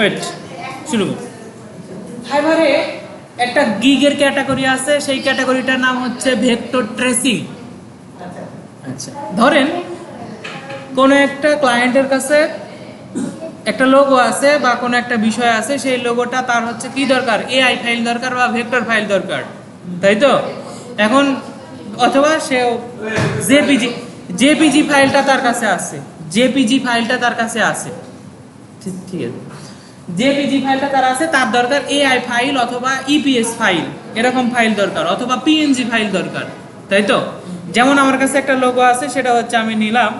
Wait শুরু করি। ফাইবারে একটা গিগের ক্যাটাগরি আছে, সেই ক্যাটাগরিটার নাম হচ্ছে ভেক্টর ট্রেসিং। আচ্ছা, ধরেন কোনো একটা ক্লায়েন্টের কাছে একটা লোগো আছে বা কোনো একটা বিষয় আছে, সেই লোগোটা তার হচ্ছে কি দরকার, এআই ফাইল দরকার বা ভেক্টর ফাইল দরকার, তাই তো? এখন অথবা সে জেপিজি ফাইলটা তার কাছে আছে, জেপিজি ফাইলটা তার কাছে আছে, ঠিক আছে, জেপিজি ফাইলটা তার আছে, তার দরকার এআই ফাইল অথবা ইপিএস ফাইল, এরকম ফাইল দরকার, অথবা পিএনজি ফাইল দরকার, তাই তো? যেমন আমার কাছে একটা লোগো আছে, সেটা হচ্ছে আমি নিলাম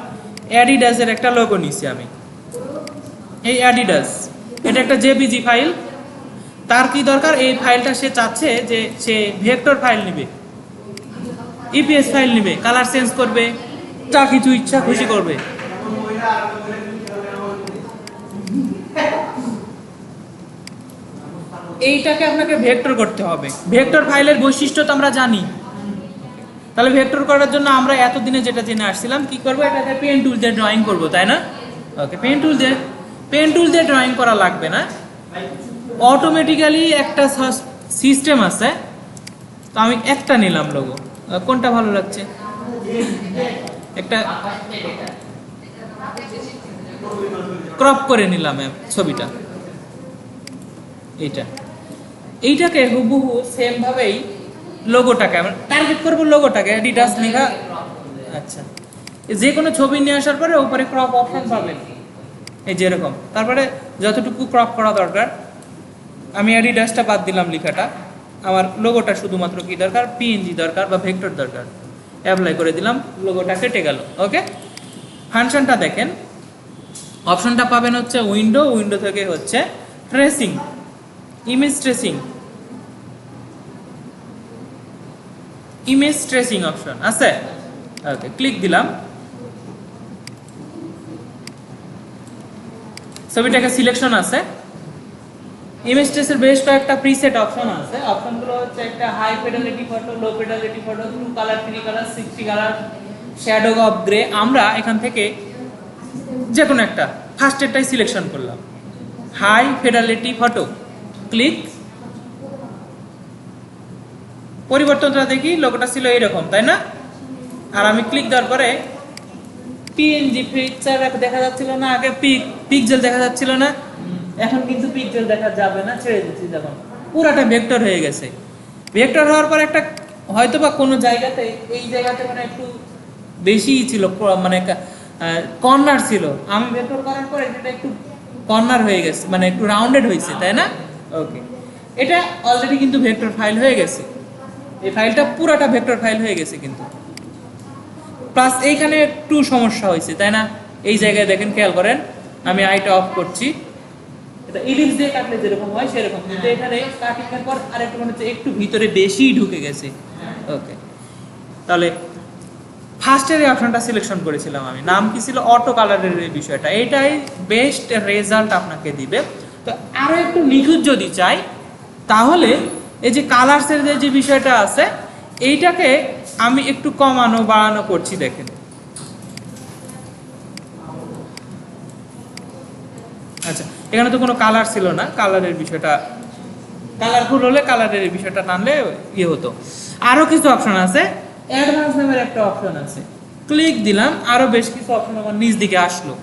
অ্যাডিডাসের একটা লোগো নিছি আমি, এই অ্যাডিডাস, এটা একটা জেপিজি ফাইল। তার কি দরকার, এই ফাইলটা সে চাচ্ছে যে সে ভেক্টর ফাইল নেবে, ইপিএস ফাইল নেবে, কালার চেঞ্জ করবে, যা কিছু ইচ্ছা খুশি করবে। এইটাকে আপনাকে ভেক্টর করতে হবে। ভেক্টর ফাইলের বৈশিষ্ট্য তো আমরা জানি, তাহলে ভেক্টর করার জন্য আমরা এতদিনে যেটা জেনে আসছিলাম, কি করবো, এটাতে পেন টুল দিয়ে ড্রয়িং করবো, তাই না? ওকে, পেন টুল দিয়ে ড্রয়িং করা লাগবে না, অটোমেটিক্যালি একটা সিস্টেম আছে। তো আমি একটা নিলাম লোগো, কোনটা ভালো লাগছে, একটা ক্রপ করে নিলাম ছবিটা, এইটাকে হুবহু সেম ভাবেই লোগোটাকে আমরা টার্গেট করবো, লোগোটাকে অ্যাডিডাস লেখা। আচ্ছা, যে কোনো ছবি নিয়ে আসার পরে উপরে ক্রপ অপশন পাবেন, এই যেরকম, তারপরে যতটুকু ক্রপ করা দরকার, আমি অ্যাডিডাসটা বাদ দিলাম লেখাটা, আমার লোগোটা শুধুমাত্র কি দরকার, পিএনজি দরকার বা ভেক্টর দরকার, অ্যাপ্লাই করে দিলাম, লোগোটা কেটে গেল। ওকে, ফাংশনটা দেখেন, অপশনটা পাবেন হচ্ছে উইন্ডো থেকে হচ্ছে ট্রেসিং, ইমেজ ট্রেসিং অপশন আছে। ওকে, ক্লিক দিলাম, ছবিটাকে সিলেকশন আছে। ইমেজ ট্রেসের বেশ কয়েকটা প্রিসেট অপশন আছে, অপশনগুলো হচ্ছে একটা high fidelity photo, low fidelity photo, 2 colour, 3 colour, 60 colour, shadow of grey. আমরা এখান থেকে যে কোনো একটা ফার্স্টেরটাই সিলেকশন করলাম, হাই ফিডেলিটি ফটো, ক্লিক। পরিবর্তনটা দেখি, লোগোটা ছিল এইরকম, তাই না? আর আমি ক্লিক দেওয়ার পরে পিএনজি পিকচার দেখা যাচ্ছিল না, আগে পিক্সেল দেখা যাচ্ছিল না, এখন কিন্তু পিক্সেল দেখা যাবে না, ছেড়ে দিচ্ছি, যখন পুরাটা ভেক্টর হয়ে গেছে। ভেক্টর হওয়ার পর একটা হয়তো বা কোনো জায়গাতে, এই জায়গাতে মানে একটু বেশি ছিল, মানে কর্নার ছিল, আমি ভেক্টর করার পরে এটা একটু কর্নার হয়ে গেছে, মানে একটু রাউন্ডেড হয়েছে, তাই না? ওকে, এটা অলরেডি কিন্তু ভেক্টর ফাইল হয়ে গেছে, এই ফাইলটা পুরাটা ভেক্টর ফাইল হয়ে গেছে কিন্তু। প্লাস এইখানে একটু সমস্যা হয়েছে, তাই না? এই জায়গায় দেখেন, খেয়াল করেন, আমি আইটা অফ করছি, এটা ইলিপস দিয়ে কাটলে যেরকম হয় সেরকম, কিন্তু এখানে কাটিং এর পর আরেকটু মনে হচ্ছে একটু ভিতরে বেশি ঢুকে গেছে। ওকে, তাহলে ফার্স্টের এই অপশনটা সিলেকশন করেছিলাম আমি, নাম কি ছিল, অটো কালারের এই বিষয়টা, এইটাই বেস্ট রেজাল্ট আপনাকে দিবে। তো আরো একটু নিখুঁত যদি চাই, তাহলে এই যে কালারসের যে বিষয়টা আছে, এইটাকে আমি একটু কমানো বাড়ানো করছি, দেখেন। আচ্ছা, এখানে তো কোনো কালার ছিল না, কালারের বিষয়টা কালারফুল হলে কালারের বিষয়টা টানলে ইয়ে হতো। আরো কিছু অপশন আছে, অ্যাডভান্স নামের একটা অপশন আছে, ক্লিক দিলাম, আরো বেশ কিছু অপশন আমার নিচ দিকে আসলো,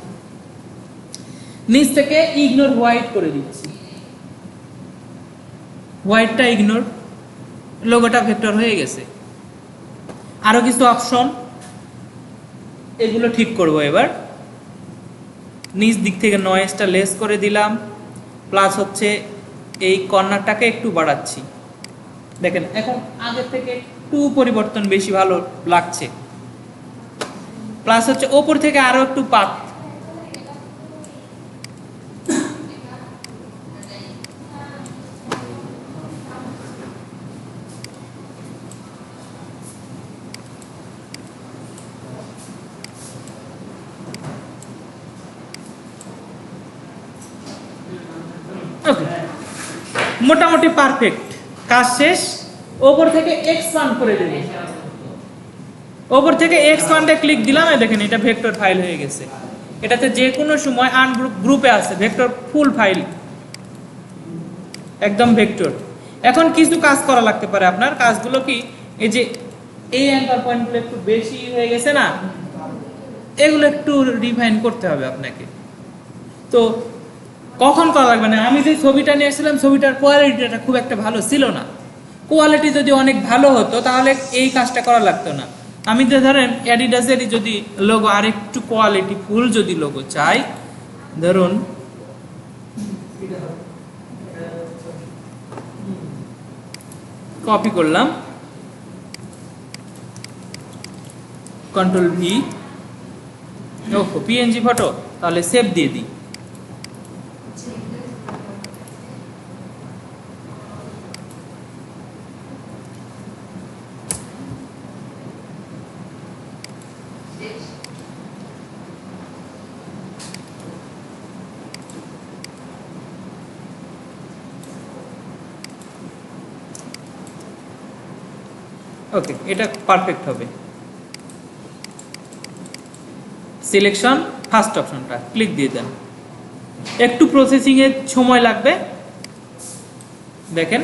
নিচ থেকে ইগনোর হোয়াইট করে দিচ্ছি, হোয়াইটটা ইগনোর, লোগোটা ভেক্টর হয়ে গেছে। আরো কিছু অপশন, এগুলো ঠিক করব এবার। নিচ দিক থেকে নয়েজটা লেস করে দিলাম, প্লাস হচ্ছে এই কর্নারটাকে একটু বাড়াচ্ছি, দেখেন এখন আগের থেকে একটু পরিবর্তন বেশি ভালো লাগছে। প্লাস হচ্ছে ওপর থেকে আরো একটু পাত, মোটামুটি পারফেক্ট, কাজ শেষ। ওপর থেকে এক্সপান্ড করে দেব, ওপর থেকে এক্সপান্ডে ক্লিক দিলাম, দেখেন এটা ভেক্টর ফাইল হয়ে গেছে। এটাতে যে কোনো সময় আনগ্রুপে আছে, ভেক্টর ফুল ফাইল একদম ভেক্টর। এখন কিছু কাজ করা লাগতে পারে আপনার, কাজগুলো কি, এই যে এই অ্যাঙ্কার পয়েন্টগুলো একটু বেশি হয়ে গেছে না, এগুলো একটু রিফাইন করতে হবে আপনাকে। তো কখন করা লাগবে না, আমি যে ছবিটা নিয়ে এসেছিলাম ছবিটার কোয়ালিটিটা খুব একটা ভালো ছিল না। কোয়ালিটি যদি অনেক ভালো হতো তাহলে এই কাজটা করা লাগতো না। আমি তো ধরেন অ্যাডিডাসেরই যদি লোগো আর একটু কোয়ালিটি ফুল যদি লোগো চাই, ধরুন কপি করলাম, কন্ট্রোল ভি, ওকে পিএনজি ফটো, তাহলে সেভ দিয়ে দিই। ওকে, এটা পারফেক্ট হবে। সিলেকশন ফার্স্ট অপশনটা ক্লিক দিয়ে দেন, একটু প্রসেসিং এর সময় লাগবে, দেখেন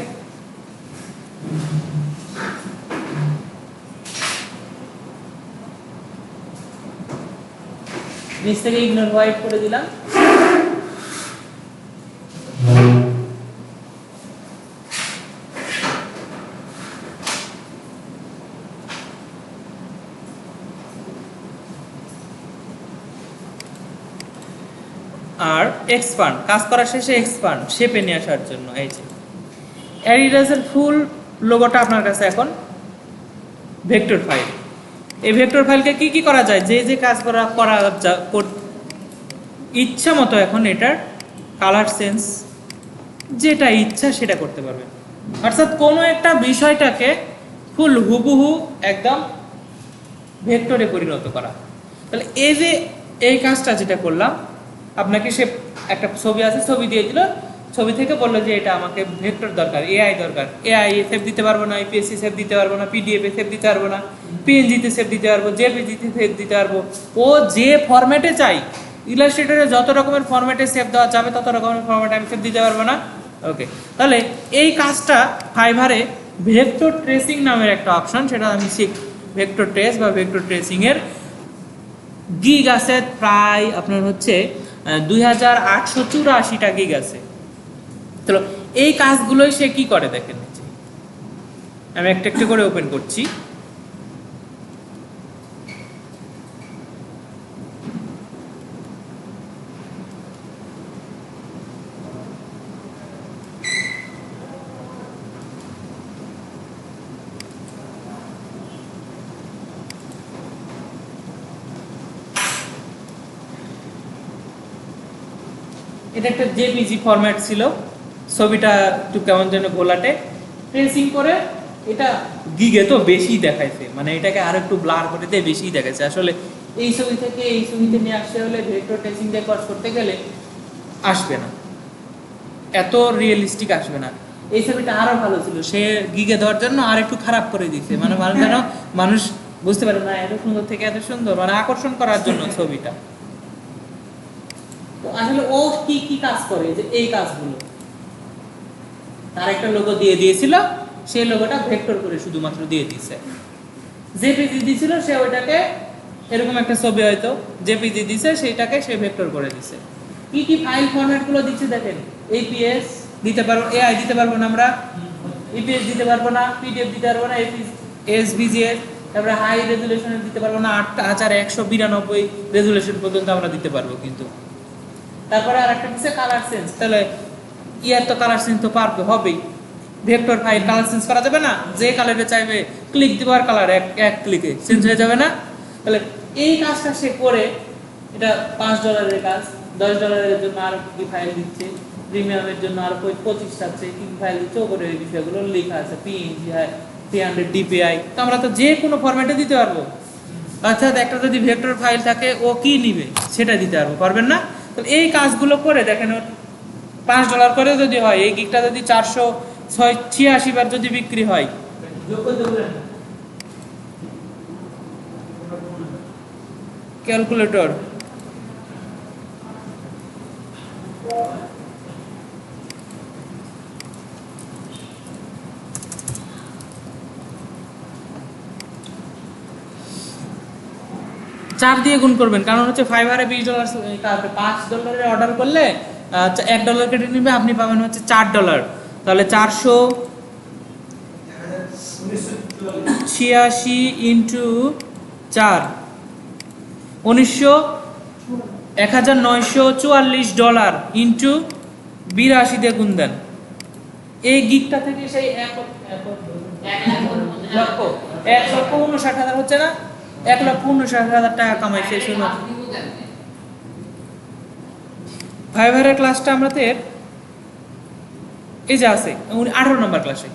নিচ থেকে ইগনোর হোয়াইট করে দিলাম। আর এক্সপান্ড, কাজ করা শেষে এক্সপান্ড শেপে নিয়ে আসার জন্য। এই যে অ্যাডিডাসের ফুল লোগোটা আপনার কাছে এখন ভেক্টর ফাইল। এই ভেক্টর ফাইলকে কি কি করা যায়, যে যে কাজ করা ইচ্ছা মতো এখন এটার কালার সেন্স যেটা ইচ্ছা সেটা করতে পারবেন। অর্থাৎ কোনো একটা বিষয়টাকে ফুল হুবহু একদম ভেক্টরে পরিণত করা। তাহলে এই যে এই কাজটা যেটা করলাম, আপনাকে সে একটা ছবি আছে, ছবি দিয়ে দিল, ছবি থেকে বললো যে এটা আমাকে ভেক্টর দরকার, এআই দরকার। এআই সেভ দিতে পারবো না, ইপিএসসি সেভ দিতে পারবো না, পিডিএফ এ সেভ দিতে পারবো না, পিএনজিতে সেভ দিতে পারবো, জেপিজিতে সেভ দিতে পারবো। ও যে ফরম্যাটে চাই, ইলাস্ট্রেটরে যত রকমের ফরম্যাটে সেভ দেওয়া যাবে তত রকমের ফরম্যাটে আমি সেভ দিতে পারবো না। ওকে, তাহলে এই কাজটা ফাইভারে ভেক্টর ট্রেসিং নামের একটা অপশন, সেটা আমি শিখ। ভেক্টর ট্রেস বা ভেক্টর ট্রেসিং এর গিগ আছে প্রায় আপনার হচ্ছে 2884টা গিগ আছে। তো এই কাজগুলোই সে কি করে দেখেন, আমি একটা একটা করে ওপেন করছি। এটা একটা জেপিজি ফরম্যাট ছিল, ছবিটা একটু কেমন যেন ঘোলাটে। ট্রেসিং করে এটা গিগে তো বেশি দেখাইছে, মানে এটাকে আর একটু ব্লার করে দিয়ে বেশি দেখাইছে। আসলে এই ছবি থেকে এই ছবিতে নিয়ে আসতে হলে ভেক্টর ট্রেসিং দিয়ে কাজ করতে গেলে আসবে না, এত রিয়েলিস্টিক আসবে না। এই ছবিটা আরো ভালো ছিল, সে গিগে দেওয়ার জন্য আর একটু খারাপ করে দিচ্ছে, মানে মানুষ যেন মানুষ বুঝতে পারে না এত সুন্দর থেকে এত সুন্দর, মানে আকর্ষণ করার জন্য ছবিটা। তো আসলে ও কি কি কাজ করে, যে এই কাজগুলো তার একটা লোগো দিয়ে দিয়েছিল, সেই লোগোটা ভেক্টর করে শুধুমাত্র দিয়ে দিয়েছে। জেপিজি দিয়েছিল, সে ওইটাকে এরকম একটা ছবি হয়তো জেপিজি দিয়েছে, সেইটাকে সে ভেক্টর করে দিয়েছে। কি কি ফাইল ফরম্যাট গুলো দিচ্ছে দেখেন, এপিএস দিতে পারবো, এআই দিতে পারবো না আমরা, ইপিএস দিতে পারবো না, পিডিএফ দিতে পারবো না, এসভিজিএস, তারপরে হাই রেজুলেশনে দিতে পারবো না, 8192 রেজুলেশন পর্যন্ত আমরা দিতে পারবো কিন্তু। তারপরে আর একটা দিচ্ছে কালার সেন্স, তাহলে ইয়ার তো কালার সেন্স তো পারবে হবেই। ভেক্টর ফাইল কালার সেন্স করা যাবে না, যে কালারে চাইবে ক্লিক দেওয়ার কালার এক ক্লিকে চেঞ্জ হয়ে যাবে না। তাহলে এই কাজটা সে করে, এটা $5 কাজ, $10 জন্য আর কি ফাইল দিচ্ছে, প্রিমিয়ামের জন্য আর 25 থাকছে কি ফাইল দিচ্ছে, ওপরে এই বিষয়গুলো লেখা আছে, পিএনজি হয় 300 ডিপিআই। তো আমরা তো যে কোনো ফরম্যাটে দিতে পারবো। অর্থাৎ একটা যদি ভেক্টর ফাইল থাকে ও কি নিবে সেটা দিতে পারবো, পারবেন না? তাহলে এই কাজগুলো করে দেখেন, $5 করে যদি হয়, এই গিগটা যদি 486 বার যদি বিক্রি হয়, ক্যালকুলেটর 4 দিয়ে গুণ করবেন, কারণ হচ্ছে ফাইবারে $20 $5 অর্ডার করলে $1 কেটে নিবে, আপনি পাবেন হচ্ছে $4। তাহলে 486 ইন্টু 4 $1944 ইন্টু 82 দিয়ে গুণ দেন। এই গিকটা থেকে সেই 1,59,000 হচ্ছে না, 1,59,000 টাকা কামাই শেষ হলো। ফাইবারের ক্লাসটা আমাদের এই যে আছে 18 নম্বর ক্লাসে,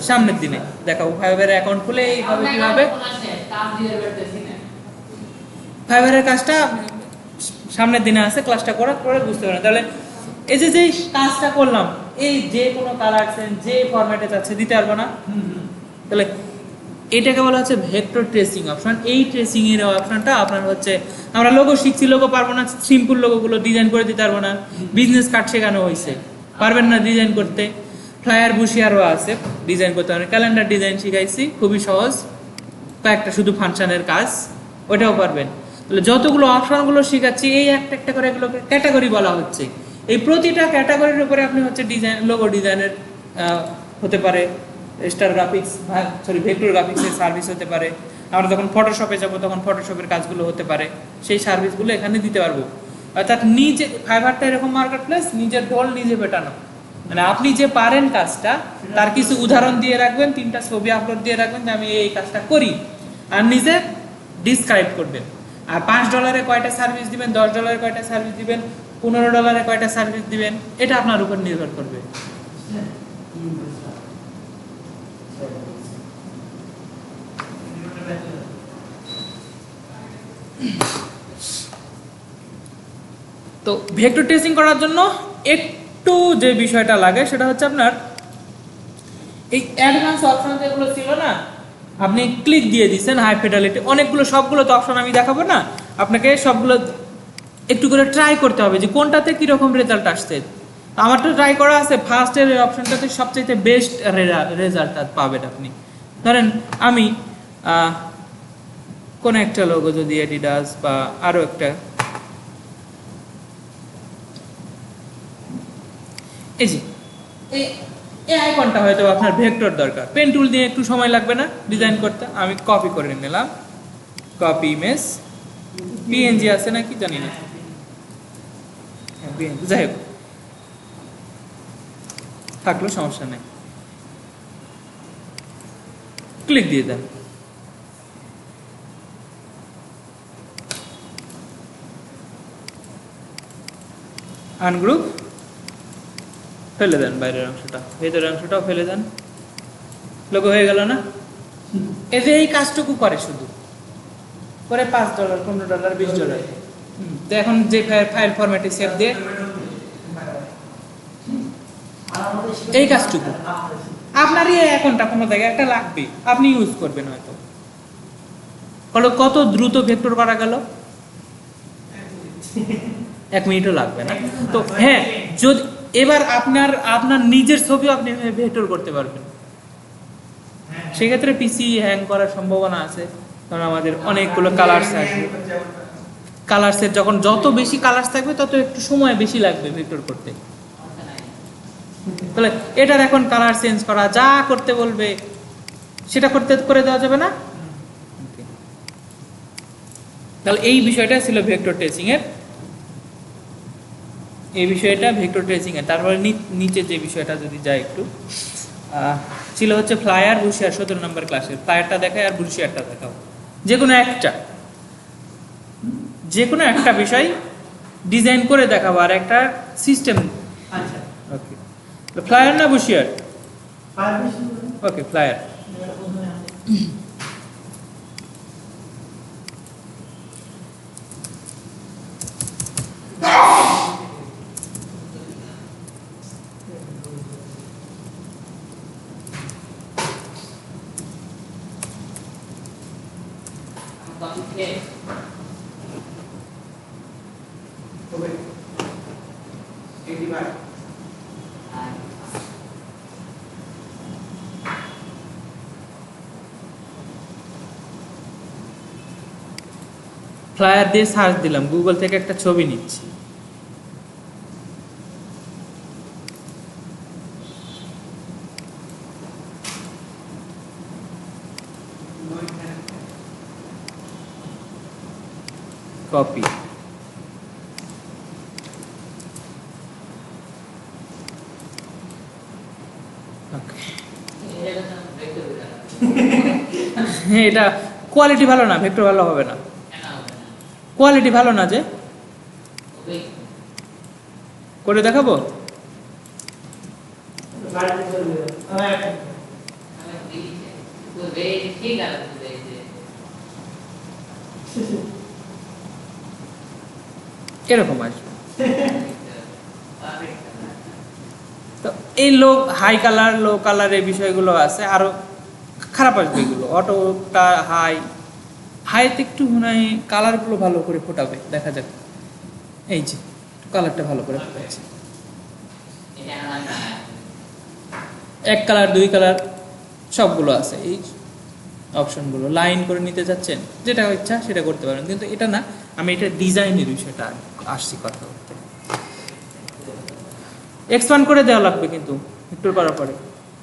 সামনের দিনে দেখাবো ফাইবারের অ্যাকাউন্ট খুলে এইভাবে কিভাবে ফাইবারের কাজটা সামনের দিনে আছে, ক্লাসটা করার পরে বুঝতে পারেন। তাহলে এই যে কাজটা করলাম, এই যে কোনো কালার চেঞ্জ যে ফরম্যাটে যাচ্ছে দিতে পারবো না। তাহলে এটাকে বলা হচ্ছে ভেক্টর ট্রেসিং অপশন। এই ট্রেসিং এর অপশনটা আপনার হচ্ছে, আমরা লোগো শিখছি, লোগো পারবো না, সিম্পল লোগোগুলো ডিজাইন করে দিতে পারবো না। বিজনেস কার্ড শেখানো হয়েছে, পারবেন না ডিজাইন করতে। ফ্লায়ার বুশিয়ারও আছে, ডিজাইন করতে পারবেন। ক্যালেন্ডার ডিজাইন শিখাইছি, খুবই সহজ, কয়েকটা শুধু ফাংশনের কাজ, ওটাও পারবেন। তাহলে যতগুলো অপশনগুলো শিখাচ্ছি, এই একটা একটা করে এগুলোকে ক্যাটাগরি বলা হচ্ছে। এই প্রতিটা ক্যাটাগরির উপরে আপনি হচ্ছে ডিজাইন, লোগো ডিজাইনের হতে পারে, স্টার গ্রাফিক্স ভেক্টর গ্রাফিক্সের সার্ভিস হতে পারে। আমরা যখন ফটোশপে যাব তখন ফটোশপের কাজগুলো হতে পারে, সেই সার্ভিসগুলো এখানে দিতে পারবো। অর্থাৎ নিজে ফাইবারটা এরকম মার্কেট প্লেস, নিজের ঢোল নিজে পেটানো, মানে আপনি যে পারেন কাজটা তার কিছু উদাহরণ দিয়ে রাখবেন, 3টা ছবি আপলোড দিয়ে রাখবেন যে আমি এই কাজটা করি, আর নিজে ডিসক্রাইব করবেন। আর $5 কয়টা সার্ভিস দিবেন, $10 কয়টা সার্ভিস দিবেন, $15 কয়টা সার্ভিস দিবেন, এটা আপনার উপর নির্ভর করবে। তো ভেক্টর ট্রেসিং করার জন্য একটু যে বিষয়টা লাগে সেটা হচ্ছে আপনার এই অ্যাডভান্স অপশন যেগুলো ছিল না, আপনি ক্লিক দিয়ে দিচ্ছেন হাই ফিডেলিটি, অনেকগুলো, সবগুলো তো অপশন আমি দেখাবো না, আপনাকে সবগুলো একটু করে ট্রাই করতে হবে যে কোনটাতে কিরকম রেজাল্ট আসছে। আমার তো ট্রাই করা আছে, ফার্স্টের অপশনটাতে সবচেয়ে বেস্ট রেজাল্ট পাবেন আপনি। ধরেন আমি কোন একটা লোগো যদি অ্যাডিডাস বা আরো একটা, এই যে এই আইকনটা হয়তো আপনার ভেক্টর দরকার, পেন টুল দিয়ে একটু সময় লাগবে না ডিজাইন করতে। আমি কপি করে নিলাম, কপি ইমেজ, পিএনজি আছে নাকি জানি না, যাই হোক থাকলো, সমস্যা নেই, ক্লিক দিয়ে দেন। আনগ্রুপ, ফেলে দেন বাইরের অংশটা, ভেতরের অংশটাও ফেলে দেন, লোগো হয়ে গেল না। এই যে এই কাজটুকু করে শুধু করে $5 $15 $20। তো এখন যে ফাইল ফরম্যাটে সেভ দিয়ে এই কাজটুকু আপনারই অ্যাকাউন্টটা কোনো জায়গায় একটা লাগবে, আপনি ইউজ করবেন হয়তো। কত দ্রুত ভেক্টর করা গেল, 1 মিনিটও লাগবে না। তো হ্যাঁ, যদি এবার আপনার নিজের ছবি আপনি ভেক্টর করতে পারবেন, সেক্ষেত্রে পিসি হ্যাং করার সম্ভাবনা আছে, কারণ আমাদের অনেকগুলো কালার্স আসবে। কালার্সের যখন যত বেশি কালার্স থাকবে তত একটু সময় বেশি লাগবে ভেক্টর করতে। তাহলে এটার এখন কালার চেঞ্জ করা, যা করতে বলবে সেটা করে দেওয়া যাবে না। তাহলে এই বিষয়টা ছিল ভেক্টর ট্রেসিং এর, এই বিষয়টা ভেক্টর ট্রেসিং এর। তারপরে নিচে যে বিষয়টা যদি যায় একটু, ছিল হচ্ছে ফ্লায়ার বুশিয়ার। 17 নম্বর ক্লাসের ফ্লায়ারটা দেখায় আর বুশিয়ারটা দেখাও, যে কোনো একটা বিষয় ডিজাইন করে দেখাবো আর একটা সিস্টেম। আচ্ছা, ওকে, ফ্লায়ার না বুশিয়ার? ওকে, ফ্লায়ার। ফ্লায়ার দিয়ে সার্চ দিলাম, গুগল থেকে একটা ছবি নিচ্ছি। কপি, এটা কোয়ালিটি ভালো না, ভেক্টর ভালো হবে না, কোয়ালিটি ভালো না। যে করে দেখাবো, এরকম আসবে। তো এই লো হাই কালার, লো কালার এই বিষয়গুলো আছে, আরো খারাপ আসবে এগুলো। অটোটা হাইতে একটু মনে হয় কালারগুলো ভালো করে ফোটাবে, দেখা যাক। এই যে কালারটা ভালো করে ফোটাচ্ছে, এক কালার, দুই কালার সবগুলো আছে। এই অপশনগুলো লাইন করে নিতে যাচ্ছেন, যেটা ইচ্ছা সেটা করতে পারেন, কিন্তু এটা না, আমি এটা ডিজাইনের বিষয়টা আসছি কথা বলতে। এক্সপান্ড করে দেওয়া লাগবে কিন্তু একটু করার পরে,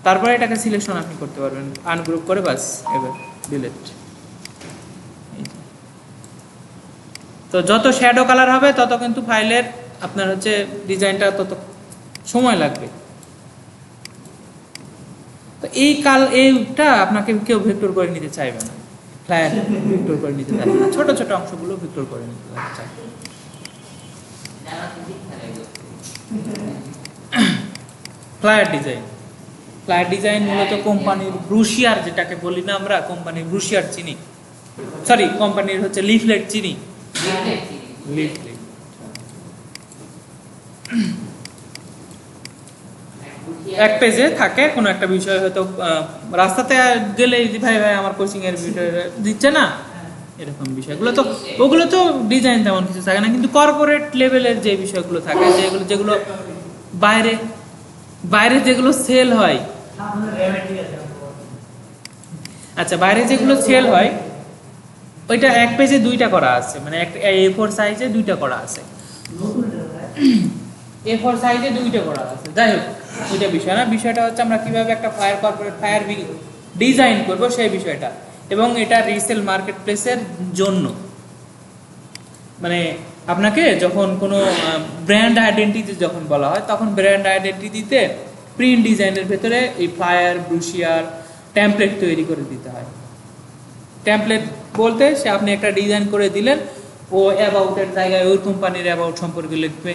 তারপরে এটাকে সিলেকশন আপনি করতে পারবেন, আনগ্রুপ করে, বাস এবার ডিলিট। তো যত শ্যাডো কালার হবে তত কিন্তু ফাইলের আপনার হচ্ছে ডিজাইনটা তত সময় লাগবে। তো এইটা আপনাকে কেউ ভেক্টর করে নিতে চাইবে না, ফ্লায়ার ভেক্টর করে নিতে চাইবে না, ছোট ছোট অংশগুলো ভেক্টর করে নিতে চাইবে। ফ্লায়ার ডিজাইন মূলত কোম্পানির ব্রুশিয়ার, যেটাকে বলি না আমরা, কোম্পানির ব্রুশিয়ার চিনি, সরি কোম্পানির হচ্ছে লিফলেট চিনি, লিফলেট। এক পেজে থাকে কোনো একটা বিষয়, হয়তো রাস্তাতে গেলে ভাই ভাই আমার কোচিং এর বিষয় দিচ্ছে না, এরকম বিষয়গুলো। তো ওগুলো তো ডিজাইন তেমন কিছু থাকে না, কিন্তু কর্পোরেট লেভেলের যে বিষয়গুলো থাকে, যেগুলো বাইরে বাইরে যেগুলো সেল হয়, আচ্ছা বাইরে যেগুলো সেল হয় ওইটা এক পেজে দুইটা করা আছে, মানে একটা A4 সাইজে দুইটা করা আছে, A4 সাইজে দুইটা করা আছে। যাই হোক ওইটা বিষয় না, বিষয়টা হচ্ছে আমরা কিভাবে একটা কর্পোরেট ফ্লায়ার ডিজাইন করব সেই বিষয়টা। এবং এটা রিসেল মার্কেট প্লেসের জন্য, মানে আপনাকে যখন কোনো ব্র্যান্ড আইডেন্টিটি যখন বলা হয়, তখন ব্র্যান্ড আইডেন্টিটিতে প্রিন্ট ডিজাইনের ভেতরে এই ফ্লায়ার, ব্রুশিয়ার, টেমপ্লেট তৈরি করে দিতে হয়। টেমপ্লেট বলতে সে আপনি একটা ডিজাইন করে দিলেন, ও অ্যাবাউটের জায়গায় ওই কোম্পানির অ্যাবাউট সম্পর্কে লিখবে,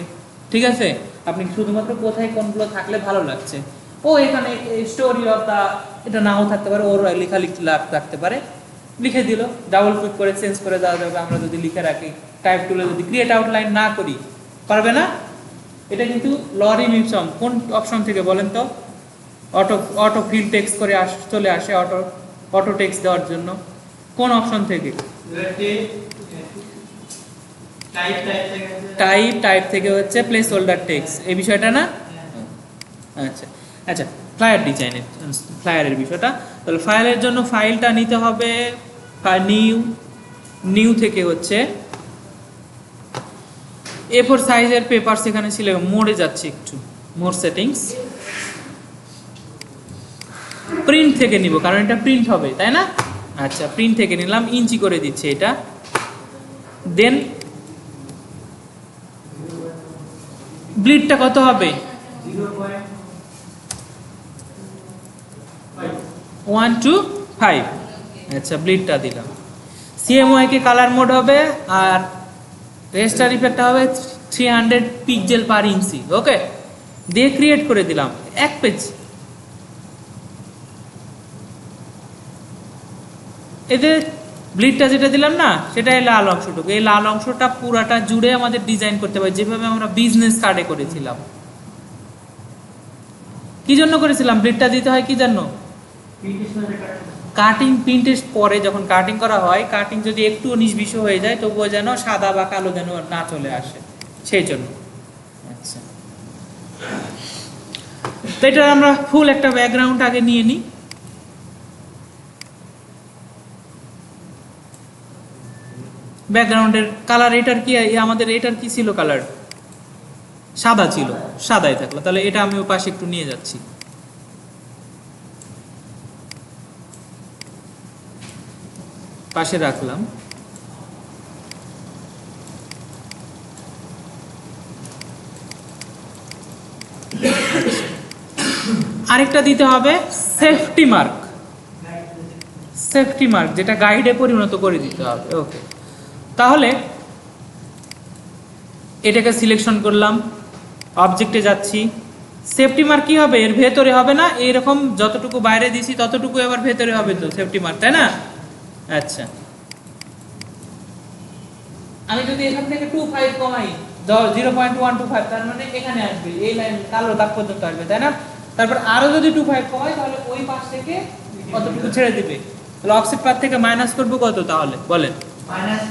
ঠিক আছে? আপনি শুধুমাত্র কোথায় কোনগুলো থাকলে ভালো লাগছে, ও এখানে স্টোরি অফ দা, এটা নাও থাকতে পারে, ওর লেখালেখি থাকতে পারে, লিখে দিল, ডাবল ক্লিক করে চেঞ্জ করে দেওয়া যাবে। আমরা যদি লিখে রাখি, টাইপ টুলে যদি ক্রিয়েট আউটলাইন না করি, পারবে না। এটা কিন্তু লরিম ইপসম কোন অপশন থেকে বলেন তো? অটো ফিল টেক্সট করে চলে আসে, অটো টেক্সট দেওয়ার জন্য কোন অপশন থেকে? টাইপ থেকে হচ্ছে প্লেস হোল্ডার টেক্সট, এই বিষয়টা না? আচ্ছা আচ্ছা, ফ্লায়ার ডিজাইনের, ফ্লায়ারের বিষয়টা। তাহলে ফাইলের জন্য ফাইলটা নিতে হবে নিউ থেকে হচ্ছে A4 সাইজের পেপার, সেখানে ছিল, মোডে যাচ্ছে একটু, মোড সেটিংস, প্রিন্ট থেকে নিব কারণ এটা প্রিন্ট হবে, তাই না? আচ্ছা প্রিন্ট থেকে নিলাম, ইঞ্চি করে দিচ্ছে এটা। দেন ব্লিডটা কত হবে? 1:5। আচ্ছা ব্লিডটা দিলাম। CMYK কে কালার মোড হবে, আর রেজিস্টার ইফেক্ট হবে 300 পিক্সেল পার ইঞ্চি। ওকে, দিয়ে ক্রিয়েট করে দিলাম এক পেজ। এতে ব্লিডটা যেটা দিলাম না, সেটা এই লাল অংশটুকু, এই লাল অংশটা পুরাটা জুড়ে আমাদের ডিজাইন করতে হবে, যেভাবে আমরা বিজনেস কার্ডে করেছিলাম। কি জন্য করেছিলাম? ব্লিডটা দিতে হয় কি জন্য? কাটিং প্রিন্টের পরে যখন কাটিং করা হয়, কাটিং যদি একটু 19-20 হয়ে যায়, তবুও যেন সাদা বা কালো যেন না চলে আসে, সেই জন্য। আচ্ছা, তো এটা আমরা ফুল একটা ব্যাকগ্রাউন্ড আগে নিয়ে নিই। ব্যাকগ্রাউন্ডের কালার এটার কি আমাদের এটার কি ছিল কালার, সাদা ছিল, সাদাই থাকলো, তাহলে এটা আমি ওই পাশে একটু নিয়ে যাচ্ছি। পাশে রাখলাম। আরেকটা দিতে হবে সেফটি মার্ক, সেফটি মার্ক যেটা গাইডে পরিণত করে দিতে হবে। ওকে, তাহলে এটাকে সিলেকশন করলাম, অবজেক্টে যাচ্ছি। সেফটি মার্ক কি হবে, এর ভেতরে হবে না, এরকম যতটুকু বাইরে দিছি ততটুকু এবার ভেতরে হবে তো সেফটি মার্ক, তাই না? আচ্ছা, আমি যদি এখান থেকে 25 কমাই 0.125, তার মানে এখানে আসবে, এই লাইন কালো দাগ পর্যন্ত আসবে, তাই না? তারপর আরো যদি 25 কমাই তাহলে ওই পাশ থেকে কতটুকু ছেড়ে দিবে, তাহলে অফসেট পাথ থেকে মাইনাস করব কত, তাহলে বলেন? মাইনাস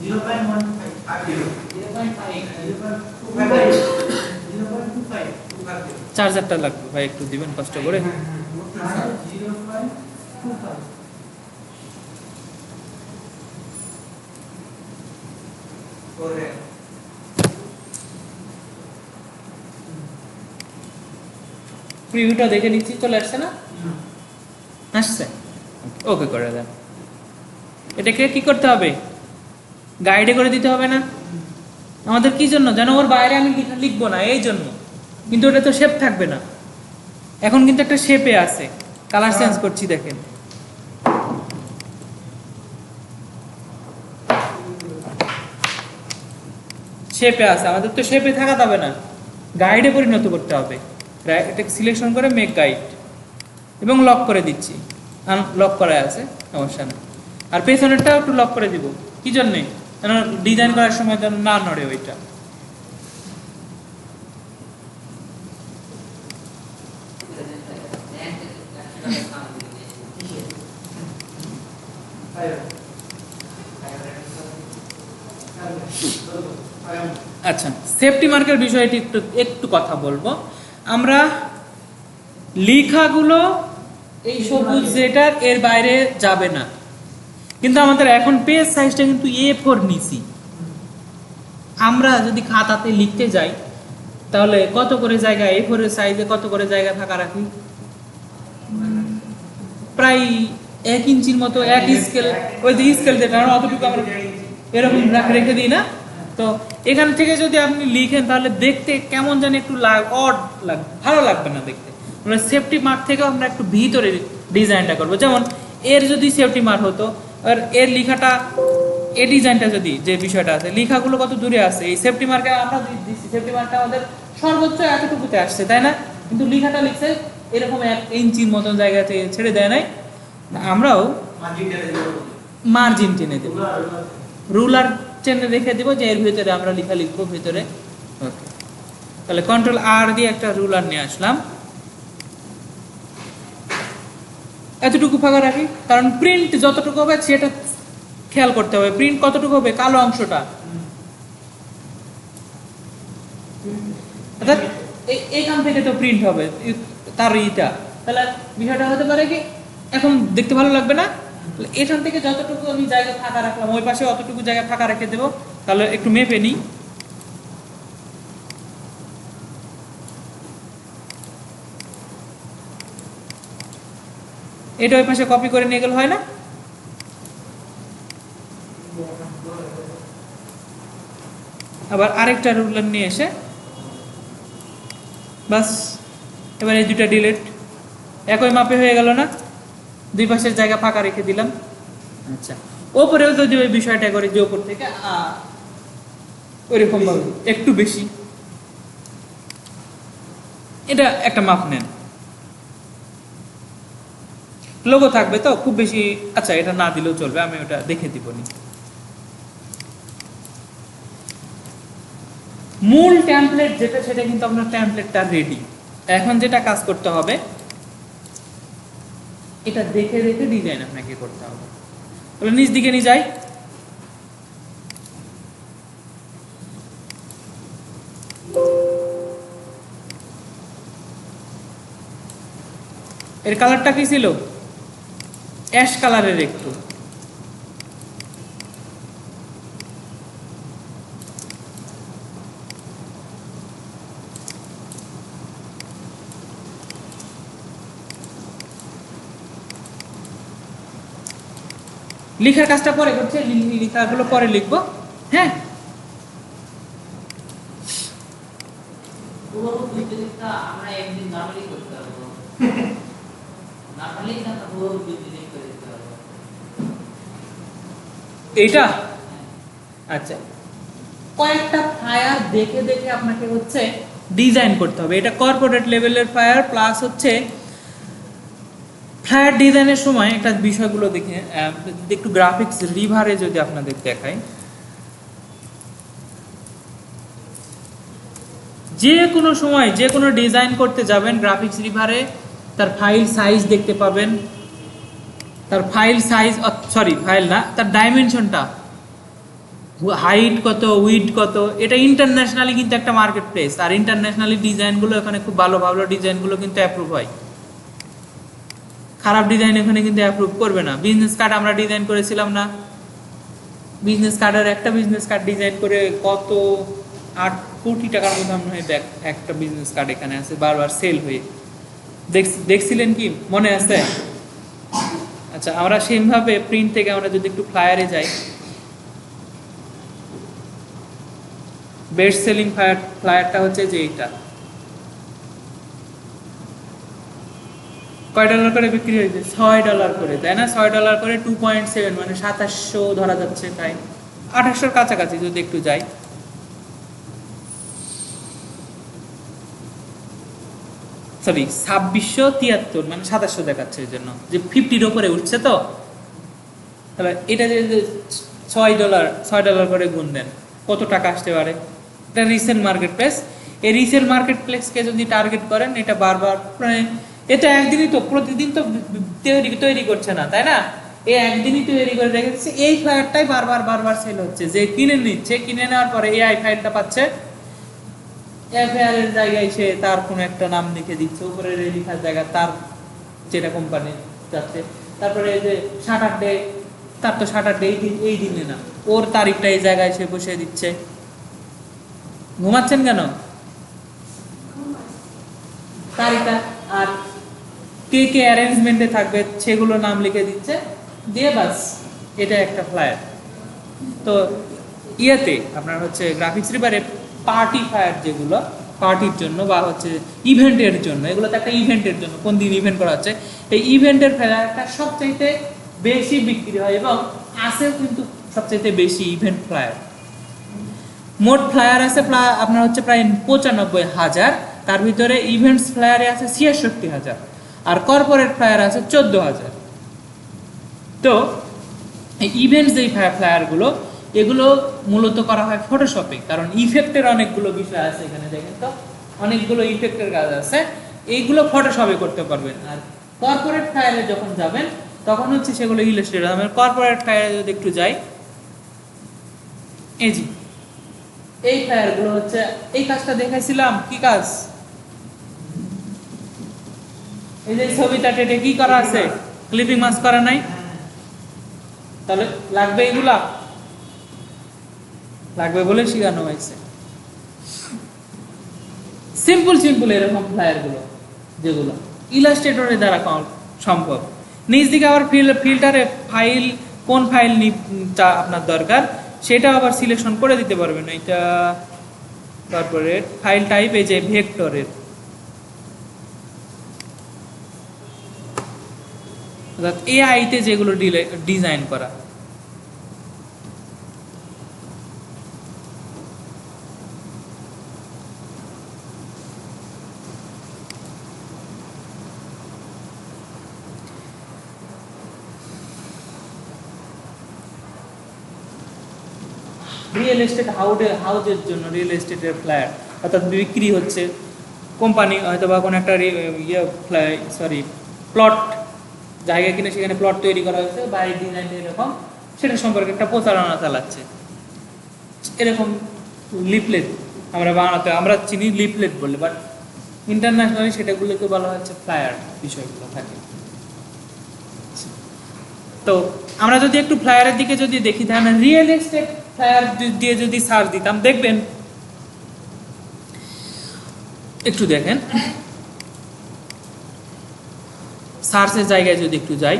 0.15 চার্জারটা লাগবে ভাই, একটু দিবেন কষ্ট করে। প্রিভিউটা দেখে নিচ্ছি, চলে আসছে না? আসছে, ওকে করে দেন। এটাকে কি করতে হবে, গাইডে করে দিতে হবে না আমাদের, কি জন্য, যেন ওর বাইরে আমি লিখবো না, এই জন্য। কিন্তু ওটা তো শেপ থাকবে না, এখন কিন্তু একটা শেপে আছে, কালার চেঞ্জ করছি দেখেন। শেপে আছে, আমাদের তো শেপে থাকা যাবে না, গাইডে পরিণত করতে হবে। এটাকে সিলেকশন করে মেক গাইড এবং লক করে দিচ্ছি, লক করা আছে, সমস্যা নেই। আর পেছনেরটাও একটু লক করে দিব, কি জন্যে, যেন ডিজাইন করার সময় যেন না নড়ে ওইটা। আচ্ছা, সেফটি মার্কের বিষয়টি একটু একটু কথা বলবো আমরা। লেখাগুলো এই সবুজ যেটার এর বাইরে যাবে না, কিন্তু আমাদের এখন পেজ সাইজটা কিন্তু A4 নিছি। আমরা যদি খাতাতে লিখতে যাই তাহলে কত করে জায়গা, A4 এর সাইজে কত করে জায়গা ফাঁকা রাখি, প্রায় 1 ইঞ্চির মতো, 1 স্কেল, ওই যে স্কেল যেটা অতটুকু আমরা এরকম রেখে দিই না। তো এখান থেকে যদি আপনি লিখেন তাহলে দেখতে কেমন জানি একটু অড লাগবে, ভালো লাগবে না দেখতে। আমরা সেফটি মার্ক থেকে আমরা একটু ভিতরে ডিজাইনটা করবো, যেমন এর যদি সেফটি মার্ক হতো, আর এর লেখাটা, এই ডিজাইনটা যদি, যে বিষয়টা আছে, লেখাগুলো কত দূরে আছে, এই সেফটি মার্কে আমরা দিচ্ছি, সেফটি মার্কটা আমাদের সর্বোচ্চ এতটুকুতে আসছে, তাই না? কিন্তু লেখাটা লিখছে এরকম 1 ইঞ্চির মতন জায়গাতে ছেড়ে দেয় নাই, আমরাও মার্জিন টেনে দেব, রুলার টেনে রেখে দেবো যে এর ভিতরে আমরা লেখা লিখবো ভিতরে। ওকে, তাহলে কন্ট্রোল আর দিয়ে একটা রুলার নিয়ে আসলাম, এতটুকু ফাঁকা রাখি, কারণ প্রিন্ট যতটুকু হবে সেটা খেয়াল করতে হবে। প্রিন্ট কতটুকু হবে, কালো অংশটা, অর্থাৎ এইখান থেকে তো প্রিন্ট হবে তার ইটা, তাহলে বিষয়টা হতে পারে কি, এখন দেখতে ভালো লাগবে না, এখান থেকে যতটুকু আমি জায়গা ফাঁকা রাখলাম ওই পাশে অতটুকু জায়গা ফাঁকা রেখে দেবো। তাহলে একটু মেপে নিই, এটা ওই পাশে কপি করে নিয়ে গেলে হয় না? আবার আরেকটা রুলার নিয়ে এসে বাস, এবার এই দুটা ডিলিট, একই মাপে হয়ে গেল না, দুই পাশের জায়গা ফাঁকা রেখে দিলাম। আচ্ছা, ওপরেও যদি ওই বিষয়টা করে যে ওপর থেকে ওইরকম ভাবে একটু বেশি, এটা একটা মাপ নেন, লোগো থাকবে তো খুব বেশি। আচ্ছা, এটা না দিলেও চলবে, আমি ওটা দেখে দিব নি। মূল টেমপ্লেট যেটা, সেটা কিন্তু আপনার টেমপ্লেটটা রেডি। এখন যেটা কাজ করতে হবে, এটা দেখে দেখে ডিজাইন আপনাকে করতে হবে। তাহলে নিচ দিকে নিয়ে যাই, এর কালারটা কি ছিল, অ্যাশ কালারের একটু, লেখার কাজটা পরে করছে, লেখাগুলো পরে লিখবো। হ্যাঁ, আমরা একদিন নরমালি করতে পারবো, নরমালি না পুরো বিদ্যুৎ করে দিতে পারবো এইটা। আচ্ছা, কয়েকটা ফায়ার দেখে দেখে আপনাকে হচ্ছে ডিজাইন করতে হবে। এটা কর্পোরেট লেভেলের ফায়ার প্লাস হচ্ছে ফ্ল্যাট ডিজাইনের সময় একটা বিষয়গুলো দেখে একটু গ্রাফিক্স রিভারে যদি আপনাদের দেখাই, যে কোনো সময় যে কোনো ডিজাইন করতে যাবেন গ্রাফিক্স রিভারে, তার ফাইল সাইজ দেখতে পাবেন, তার ফাইল সাইজ, সরি ফাইল না, তার ডাইমেনশনটা, হাইট কত, উইডথ কত। এটা ইন্টারন্যাশনালি কিন্তু একটা মার্কেট প্লেস, আর ইন্টারন্যাশনালি ডিজাইনগুলো এখানে খুব ভালো ভালো ডিজাইনগুলো কিন্তু অ্যাপ্রুভ হয়। খারাপ ডিজাইন এখানে কিন্তু অ্যাপ্রুভ করবে না। বিজনেস কার্ড আমরা ডিজাইন করেছিলাম না, বিজনেস কার্ডের একটা বিজনেস কার্ড ডিজাইন করে কত 8 কোটি টাকার মতো মনে হয় একটা বিজনেস কার্ড এখানে আছে, বারবার সেল হয়ে। দেখছিলেন কি, মনে আছে? আচ্ছা, আমরা সেমভাবে প্রিন্ট থেকে আমরা যদি একটু ফ্লায়ারে যাই, বেস্ট সেলিং ফ্লায়ারটা হচ্ছে যে এইটা, কয় ডলার করে বিক্রি হয়েছে? $6 করে, তাই না? $6 করে 2.7 মানে 2700 ধরা যাচ্ছে, তাই 2800 কাছাকাছি যদি একটু যাই। সরি 2673 মানে 2700 দেখাচ্ছে, এই জন্য যে 50-র উপরে উঠছে। তো তাহলে এটা যে $6 করে গুণ দেন, কত টাকা আসতে পারে? এটা রিসেন্ট মার্কেট প্লেস। এই রিসেন্ট মার্কেট প্লেসকে যদি টার্গেট করেন, এটা বারবার মানে এটা একদিনই তো, প্রতিদিন তো তৈরি করছে না, তাই না? এই একদিনই তৈরি করে রেখে দিচ্ছে। এই ফ্লায়ারটাই বারবার বারবার সেল হচ্ছে, যে কিনে নিচ্ছে, কিনে নেওয়ার পরে এআই ফাইলটা পাচ্ছে, এর জায়গায় সে তার কোনো একটা নাম লিখে দিচ্ছে, উপরে লেখার জায়গা তার যেটা কোম্পানি যাচ্ছে। তারপরে এই যে স্যাটারডে, তার তো স্যাটারডে এই দিনে না, ওর তারিখটা এই জায়গায় সে বসে দিচ্ছে। ঘুমাচ্ছেন কেন? তারিখটা আর কে কে অ্যারেঞ্জমেন্টে থাকবে সেগুলো নাম লিখে দিচ্ছে, দিয়ে বাস, এটা একটা ফ্লায়ার। তো ইয়েতে আপনার হচ্ছে গ্রাফিক্স রিভারে পার্টি ফায়ার, যেগুলো পার্টির জন্য বা হচ্ছে ইভেন্টের জন্য, এগুলো তো একটা ইভেন্টের জন্য, কোন দিন ইভেন্ট করা হচ্ছে, এই ইভেন্টের ফ্লায়ারটা সবচাইতে বেশি বিক্রি হয় এবং আছেও কিন্তু সবচাইতে বেশি ইভেন্ট ফ্লায়ার। মোট ফ্লায়ার আছে আপনার হচ্ছে প্রায় 95,000, তার ভিতরে ইভেন্টস ফ্লায়ারে আছে 66,000, আর কর্পোরেট ফ্লায়ার আছে 14,000। তো এই ইভেন্টস যেই ফ্লায়ারগুলো, এগুলো মূলত করা হয় ফটোশপে, কারণ ইফেক্টের অনেকগুলো বিষয় আছে এখানে, দেখেন তো অনেকগুলো ইফেক্টের কাজ আছে, এইগুলো ফটোশপে করতে পারবেন। আর কর্পোরেট ফ্লায়ারে যখন যাবেন তখন হচ্ছে সেগুলো ইলাস্ট্রেটর। আমি কর্পোরেট ফ্লায়ারে যদি একটু যাই, এই যে এই ফ্লায়ারগুলো হচ্ছে, এই কাজটা দেখাইছিলাম, কি কাজ? এই যে ছবিটা টেটে কি করা আছে, ক্লিপিং মাস্ক করা নাই, তাহলে লাগবে এগুলা, লাগবে বলে শিখানো হয়েছে। সিম্পল এরকম ফ্লায়ার গুলো, যেগুলো ইলাস্ট্রেটরের দ্বারা সম্ভব। নিজ দিকে আবার ফিল্টারে ফাইল, কোন ফাইল আপনার দরকার সেটা আবার সিলেকশন করে দিতে পারবেন। এটা তারপরে ফাইল টাইপ, এই যে ভেক্টরের, এআই তে যেগুলো ডিজাইন করা, রিয়েল এস্টেট হাউজের জন্য রিয়েল এস্টেটের ফ্ল্যাট, অর্থাৎ বিক্রি হচ্ছে, কোম্পানি হয়তো বা কোনো একটা প্লট জায়গা কিনে সেখানে প্লট তৈরি করা হয়েছে, বাড়ির ডিজাইন এরকম, সেটা সম্পর্কে একটা প্রচারণা চালাচ্ছে। এরকম লিফলেট আমরা বানাতে, আমরা চিনি লিফলেট বলে, বাট ইন্টারন্যাশনালি সেটাগুলোকে বলা হচ্ছে ফ্লায়ার, বিষয়গুলো থাকে। তো আমরা যদি একটু ফ্লায়ারের দিকে যদি দেখি, তাহলে রিয়েল এস্টেট ফ্লায়ার দিয়ে যদি সার্চ দিতাম, দেখবেন একটু দেখেন সার্চের জায়গায় যদি একটু যাই,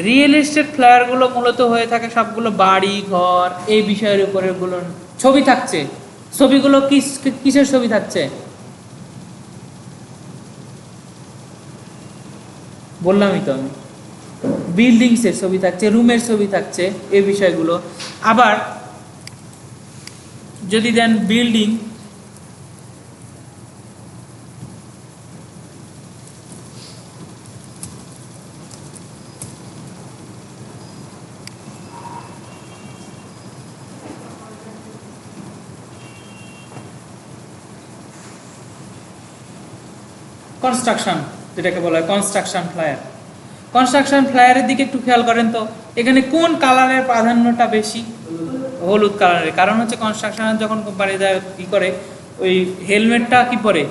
রিয়েল এস্টেট ফ্লায়ারগুলো মূলত হয়ে থাকে সবগুলো বাড়ি ঘর এই বিষয়ের উপরে গুলো ছবি থাকছে। ছবিগুলো কিসের ছবি থাকছে বললামই তো আমি, বিল্ডিংসের ছবি থাকছে, রুমের ছবি থাকছে, এই বিষয়গুলো। আবার যদি দেন বিল্ডিং, কনস্ট্রাকশন, যেটাকে বলা হয় কনস্ট্রাকশন ফ্লায়ার। কনস্ট্রাকশন ফ্লায়ারের দিকে একটু খেয়াল করেন তো, এখানে কোন কালারের প্রাধান্যটা বেশি? হলুদ কালারের। কারণ হচ্ছে কনস্ট্রাকশনের যখন কোম্পানি যায় কি করে, ওই হেলমেটটা কি পরে,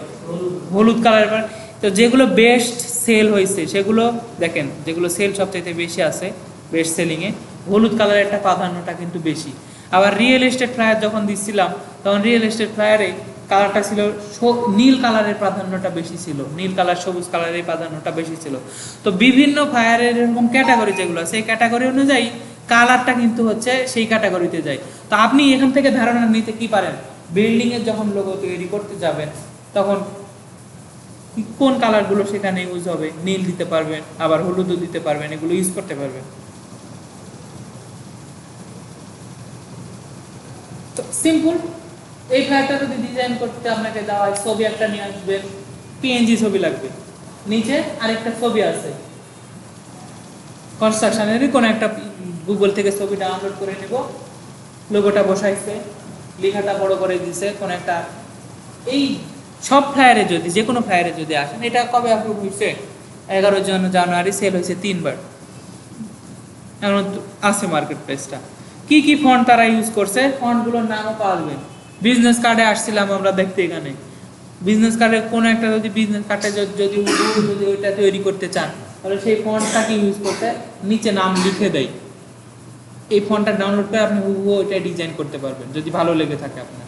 হলুদ কালারের পরে। তো যেগুলো বেস্ট সেল হয়েছে সেগুলো দেখেন, যেগুলো সেল সবচাইতে বেশি আছে বেস্ট সেলিংয়ে, হলুদ কালারের একটা প্রাধান্যটা কিন্তু বেশি। আবার রিয়েল এস্টেট ফ্লায়ার যখন দিচ্ছিলাম তখন রিয়েল এস্টেট ফ্লায়ারে কালারটা ছিল নীল কালারের প্রাধান্যটা বেশি ছিল, নীল কালার সবুজ কালারের প্রাধান্যটা বেশি ছিল। তো বিভিন্ন ফায়ারের এরকম ক্যাটাগরি যেগুলো আছে সেই ক্যাটাগরি অনুযায়ী কালারটা কিন্তু হচ্ছে সেই ক্যাটাগরিতে যায়। তো আপনি এখান থেকে ধারণা নিতে কি পারেন, বিল্ডিং এর যখন লোগো তৈরি করতে যাবেন তখন কোন কালারগুলো সেখানে ইউজ হবে, নীল দিতে পারবেন, আবার হলুদও দিতে পারবেন, এগুলো ইউজ করতে পারবেন। তো সিম্পল। এই ফ্ল্যাটটা যদি ডিজাইন করতে আপনাকে দেওয়া হয়, ছবি একটা নিয়ে আসবেন, পিএনজি ছবি লাগবে, নিচে আরেকটা ছবি আছে কনস্ট্রাকশনেরই কোন একটা, গুগল থেকে ছবি ডাউনলোড করে নেব, লোগোটা বসাইছে, লেখাটা বড় করে দিছে কোন একটা। এই সব ফ্লায়ারে যদি, যে কোনো ফ্লায়ারে যদি আসেন, এটা কবে আপলোড হয়েছে? 11 জানুয়ারি, সেল হয়েছে 3 বার, এখন আছে মার্কেট প্লেসটা। কি কি ফন্ট তারা ইউজ করছে, ফন্টগুলোর নামও পাওয়া যাবে। বিজনেস কার্ডে আসছিলাম আমরা দেখতে, এখানে বিজনেস কার্ডে কোনো একটা যদি বিজনেস কার্ডে যদি ওইটা তৈরি করতে চান তাহলে সেই ফন্টটাকে ইউজ করতে নিচে নাম লিখে দেয়। এই ফন্টটা ডাউনলোড করে আপনি ওইটা ডিজাইন করতে পারবেন যদি ভালো লেগে থাকে আপনার।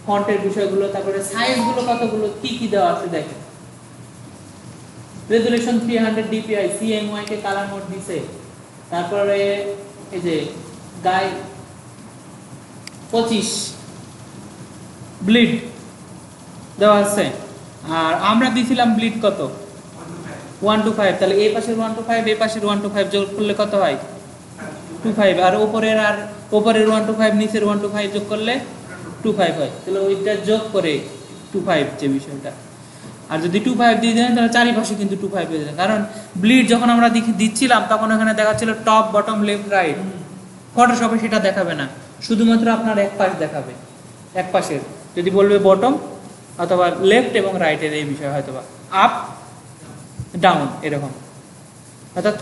ফন্টের বিষয়গুলো, তারপরে সাইজগুলো কতগুলো, কি কি দেওয়া আছে দেখেন। রেজুলেশন 300 dpi, CMYK কে কালার মোড দিছে। তারপরে এই যে গাই 25 ব্লিড দেওয়া আছে। আর আমরা দিছিলাম ব্লিড কত, 1 to 5। তাহলে এই পাশের 1 to 5, এই পাশের 1 to 5 যোগ করলে কত হয়, 25। আর উপরের 1 to 5 নিচের 1 to 5 যোগ করলে 25 হয়। তাহলে ওইটা যোগ করে 25 যে বিষয়টা। আর যদি 25 দিয়ে দেন তাহলে চারিপাশে কিন্তু 25 হয়ে যায়। কারণ ব্লিড যখন আমরা দিচ্ছিলাম তখন ওখানে দেখাচ্ছিল টপ বটম লেফট রাইট, ফটোশপে সেটা দেখাবে না, শুধুমাত্র আপনার এক পাশ দেখাবে, এক পাশের যদি বলবে বটম অথবা লেফট এবং রাইটের এই বিষয়, হয়তো বা আপ ডাউন এরকম, অর্থাৎ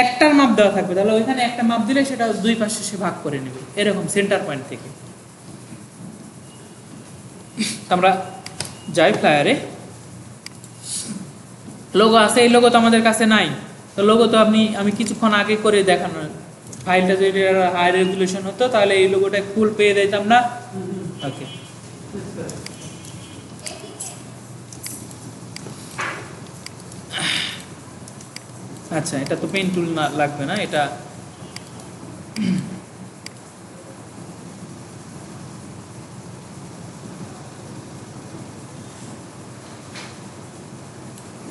একটার মাপ দেওয়া থাকবে। তাহলে ওইখানে একটা মাপ দিলে সেটা দুই পাশে সে ভাগ করে নেবে এরকম সেন্টার পয়েন্ট থেকে। আমরা যাই ফ্লায়ারে, লোগো আছে, এই লোগো তো আমাদের কাছে নাই। তো লোগো তো আমি কিছুক্ষণ আগে করে দেখানো, ফাইলটা যদি হাই রেজুলেশন হতো তাহলে এই লোগোটা ফুল পেয়ে দিতাম না। ওকে, আচ্ছা, এটা তো পেন টুল না, লাগবে না এটা।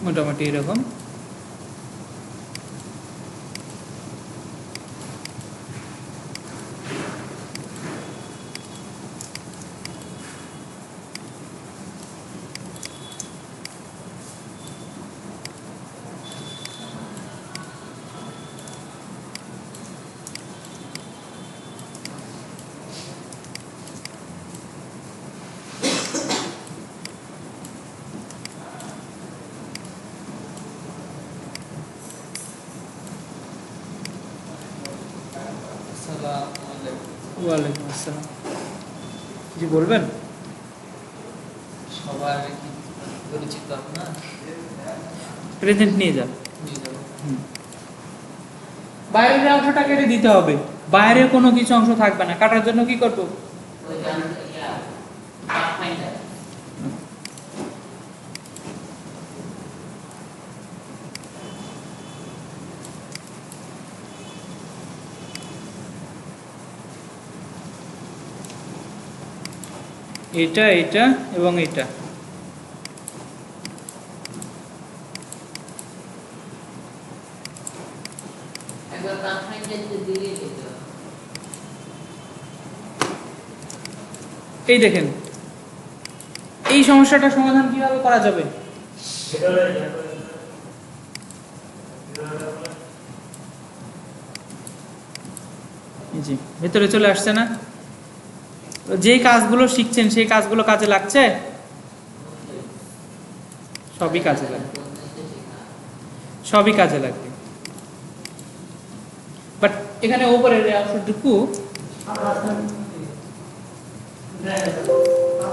মোটামুটি এরকম। ওয়ালাইকুম আসসালাম, জি বলবেন। সবার কি পরিচিত আপনার? প্রেজেন্ট নিয়ে যান। নিয়ে যাবো। বাইরের অংশটা কেটে দিতে হবে, বাইরে কোনো কিছু অংশ থাকবে না। কাটার জন্য কি করবো, ওইটা ফাইন্ডার। এটা এটা এবং এটা। একবার পাথফাইন্ডার দিলে দিত। এই দেখেন, এই সমস্যাটা সমাধান কিভাবে করা যাবে? এই যে ভেতরে চলে আসছে না? তো যেই কাজগুলো শিখছেন সেই কাজগুলো কাজে লাগছে? সবই কাজে লাগবে, সবই কাজে লাগবে। বাট এখানে ওপরের অংশটুকু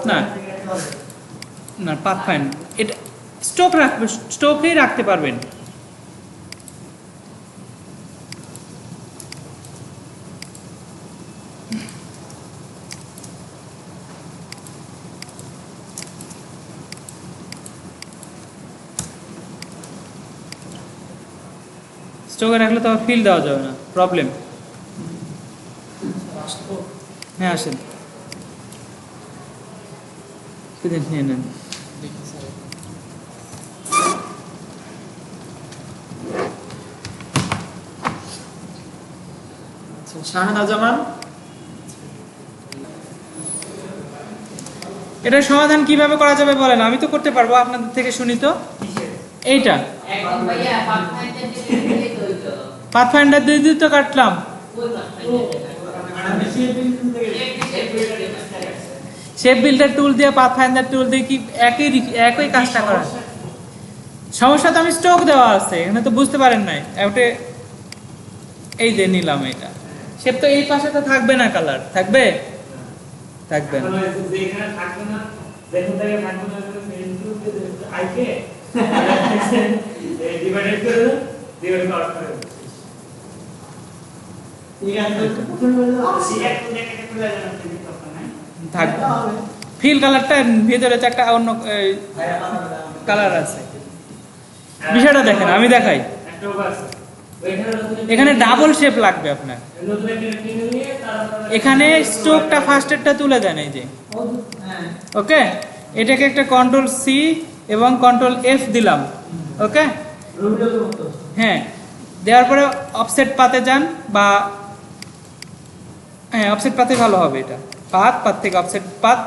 না না পাথফাইন্ড এটা স্টক রাখবে, স্টকেই রাখতে পারবেন। স্টকে রাখলে তো ফিল দেওয়া যাবে না, প্রবলেম। হ্যাঁ আসেন, নিয়ে নেন। দেখি স্যার। শাহানাজামান, এটার সমাধান কিভাবে করা যাবে বলেন? আমি তো করতে পারবো, আপনাদের থেকে শুনি তো। এইটা একদম ভাইয়া পাথফাইন্ডার দিলে দিত। পাথফাইন্ডার দিয়ে তো কাটলাম। ওই শেপ বিল্ডার টুল দিয়ে পাথফাইন্ডার টুল দিয়ে কি একই কাজটা করা? সমস্যা তো আমি স্টক দেওয়া আছে এখানে, তো বুঝতে পারেন নাই। ওটা এই যে নিলাম, এটা শেপ তো এই পাশে তো থাকবে না, কালার থাকবে, থাকবে না। যেখানে থাকবে না, দেখুন থেকে থাকবে না, আইকে ডিভাইডেড করে দাও, ডিভাইড করে আউট করে দাও। ঠিক আছে, সিলেক্ট করে দেন আপনি তখন, হ্যাঁ থাকবে ফিল কালারটা ভিতরে তো একটা অন্য কালার আছে। বিষয়টা দেখেন, আমি দেখাই। একটা ওভার আছে ওইখানে এখানে ডাবল শেপ লাগবে আপনার। নতুন একটা কিনে নিয়ে তারপর এখানে স্ট্রোকটা ফার্স্টেরটা তুলে দেন, এই যে ওকে। এটাকে একটা কন্ট্রোল সি এবং কন্ট্রোল এফ দিলাম, ওকে। হ্যাঁ, দেওয়ার পরে অফসেট পাতে যান, বা হ্যাঁ অফসেট পাতে ভালো হবে। এটা পাত থেকে অফসেট পাত।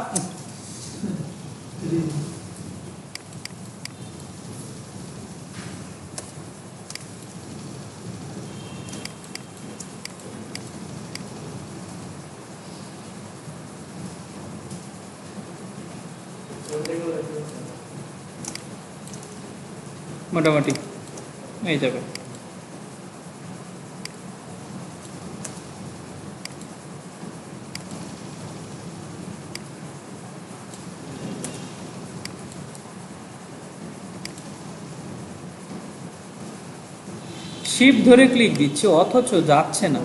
মোটামুটি এই যাবে। শিফট ধরে ক্লিক দিচ্ছে অথচ যাচ্ছে না।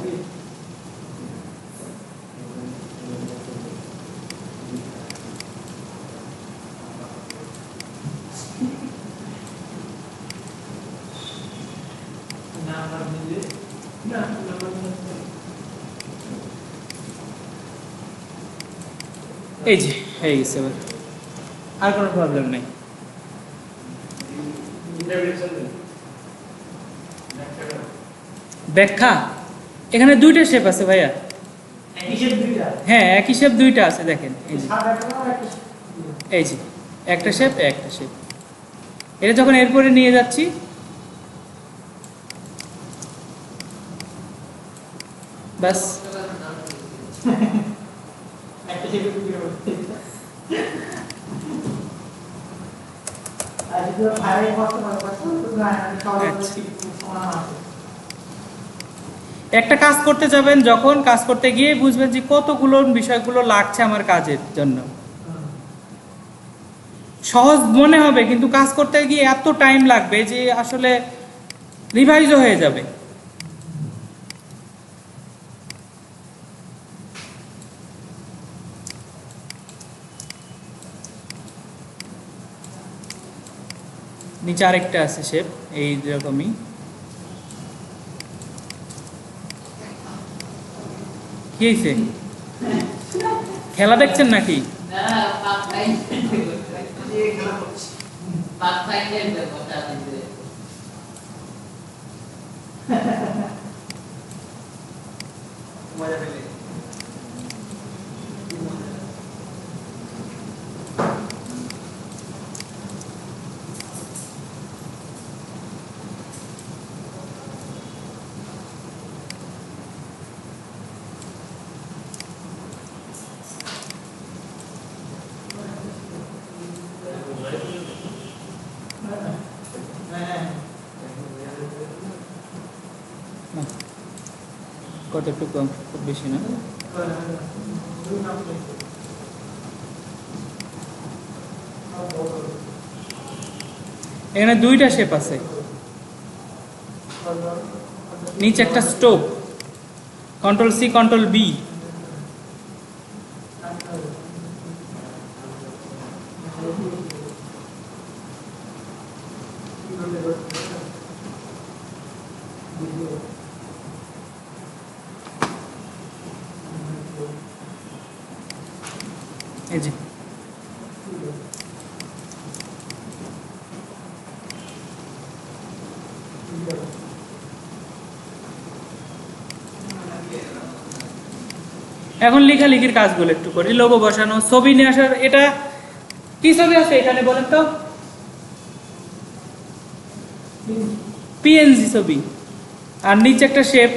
এই যে হয়ে গেছে এবার, আর কোনো প্রবলেম নেই। ব্যাখ্যা এখানে দুইটা শেপ আছে ভাইয়া। হ্যাঁ একই শেপ দুইটা আছে, দেখেন এই যে, এই যে একটা শেপ একটা শেপ। এটা যখন এরপরে নিয়ে যাচ্ছি, বাস একটা কাজ করতে যাবেন, যখন কাজ করতে গিয়ে বুঝবেন যে কতগুলো বিষয়গুলো লাগছে আমার কাজের জন্য। সহজ মনে হবে কিন্তু কাজ করতে গিয়ে এত টাইম লাগবে যে আসলে রিভাইজও হয়ে যাবে। নিচে আরেকটা আছে শেপ এই রকমই। কি হয়েছে, খেলা দেখছেন নাকি? না যে খেলা করছি পাথফাইন্ডার কথা দিতে মজা পেলে কতটুকু খুব বেশি না এখানে দুইটা শেপ আছে নিচে একটা স্টোভ কন্ট্রোল সি কন্ট্রোল বি এই যে এখন লেখালেখির কাজগুলো একটু করি লোগো বসানো ছবি নিয়ে আসার এটা কি ছবি আছে এখানে বলেন তো পিএনজি ছবি আর নিচে একটা শেপ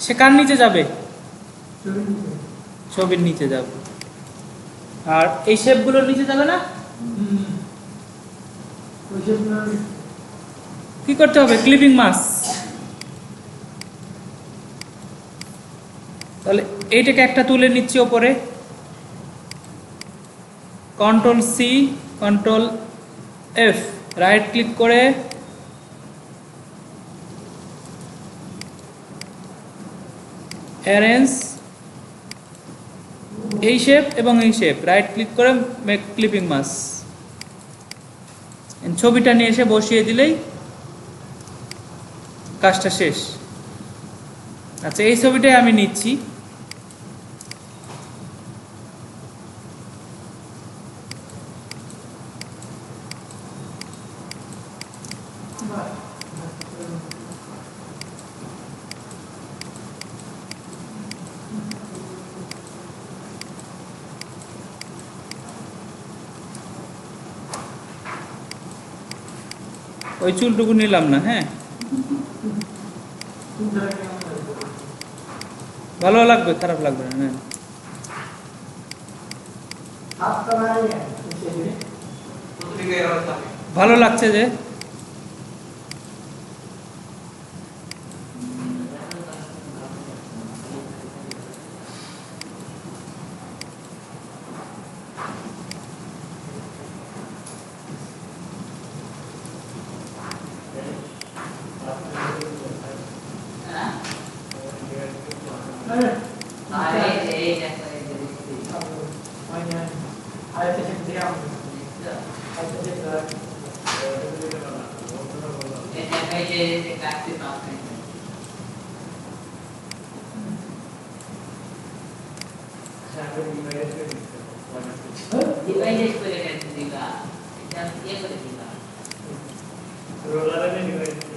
সে কার নিচে যাবে ছবির নিচে যাবে আর এই শেপগুলোর নিচে যাবে না কি করতে হবে ক্লিপিং মাস তাহলে এইটাকে একটা তুলে নিচ্ছি ওপরে control C control F right click করে অ্যারেঞ্জ এই শেপ এবং এই শেপ রাইট ক্লিক করে মেক ক্লিপিং মাস ছবিটা নিয়ে এসে বসিয়ে দিলেই কাজটা শেষ আচ্ছা এই ছবিটাই আমি নিচ্ছি ওই চুলটুকু নিলাম না হ্যাঁ ভালো লাগবে খারাপ লাগবে না হ্যাঁ ভালো লাগছে যে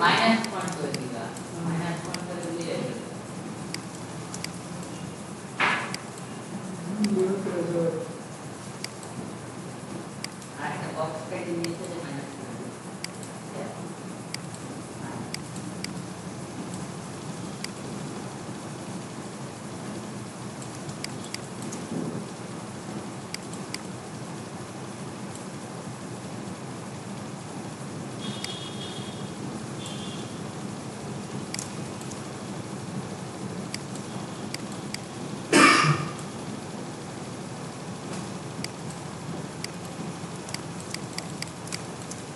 মাইনাস পয়েন্ট করে দিবা মাইনাস পয়েন্ট করে দিলে আর একটা বক্স কেটে নিতে মাইনাস করে দিবা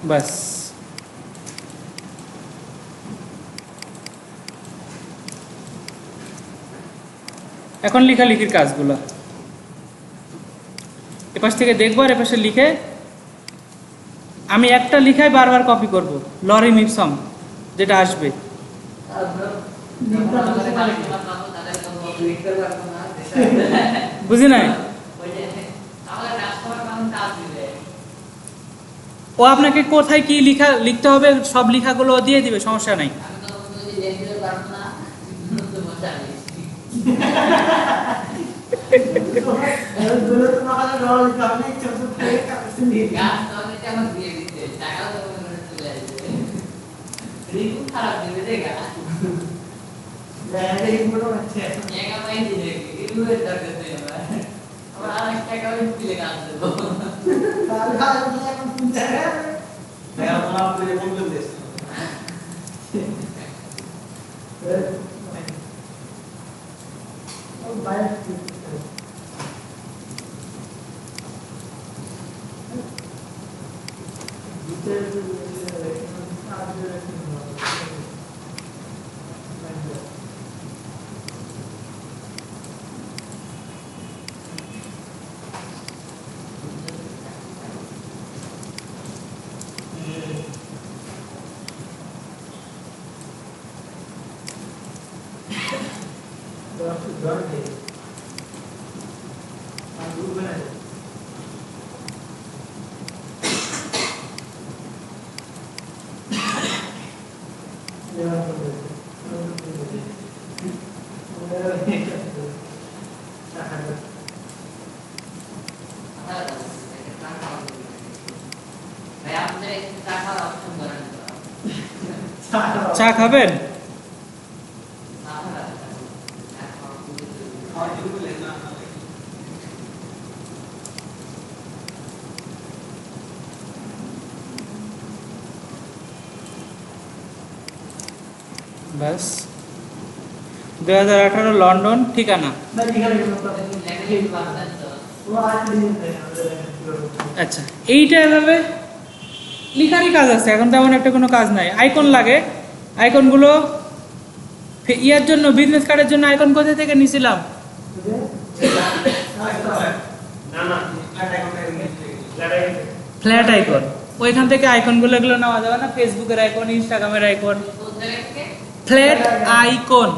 বাস এখন লেখালেখির কাজগুলো এপাশ থেকে দেখবো আর এপাশে লিখে আমি একটা লিখাই বারবার কপি করব, লরিম ইপসম যেটা আসবে। বুঝি নাই? ও আপনাকে কোথায় কি লিখতে হবে সব লেখাগুলো দিয়ে দিবে, সমস্যা নাই। চা খাবেন? बस 2018 লন্ডন ঠিকানা। আচ্ছা, এইটা এভাবে লিখারই কাজ আছে, এখন তেমন একটা কোনো কাজ নাই। আইকন লাগে, আইকনগুলো ইয়ার জন্য, বিজনেস কার্ডের জন্য আইকন কোথা থেকে নিয়েছিলাম? ফ্ল্যাট আইকন, ওইখান থেকে আইকনগুলো এগুলো নেওয়া যাবে না। ফেসবুকের আইকন, ইনস্টাগ্রামের আইকন, ফ্ল্যাট আইকন।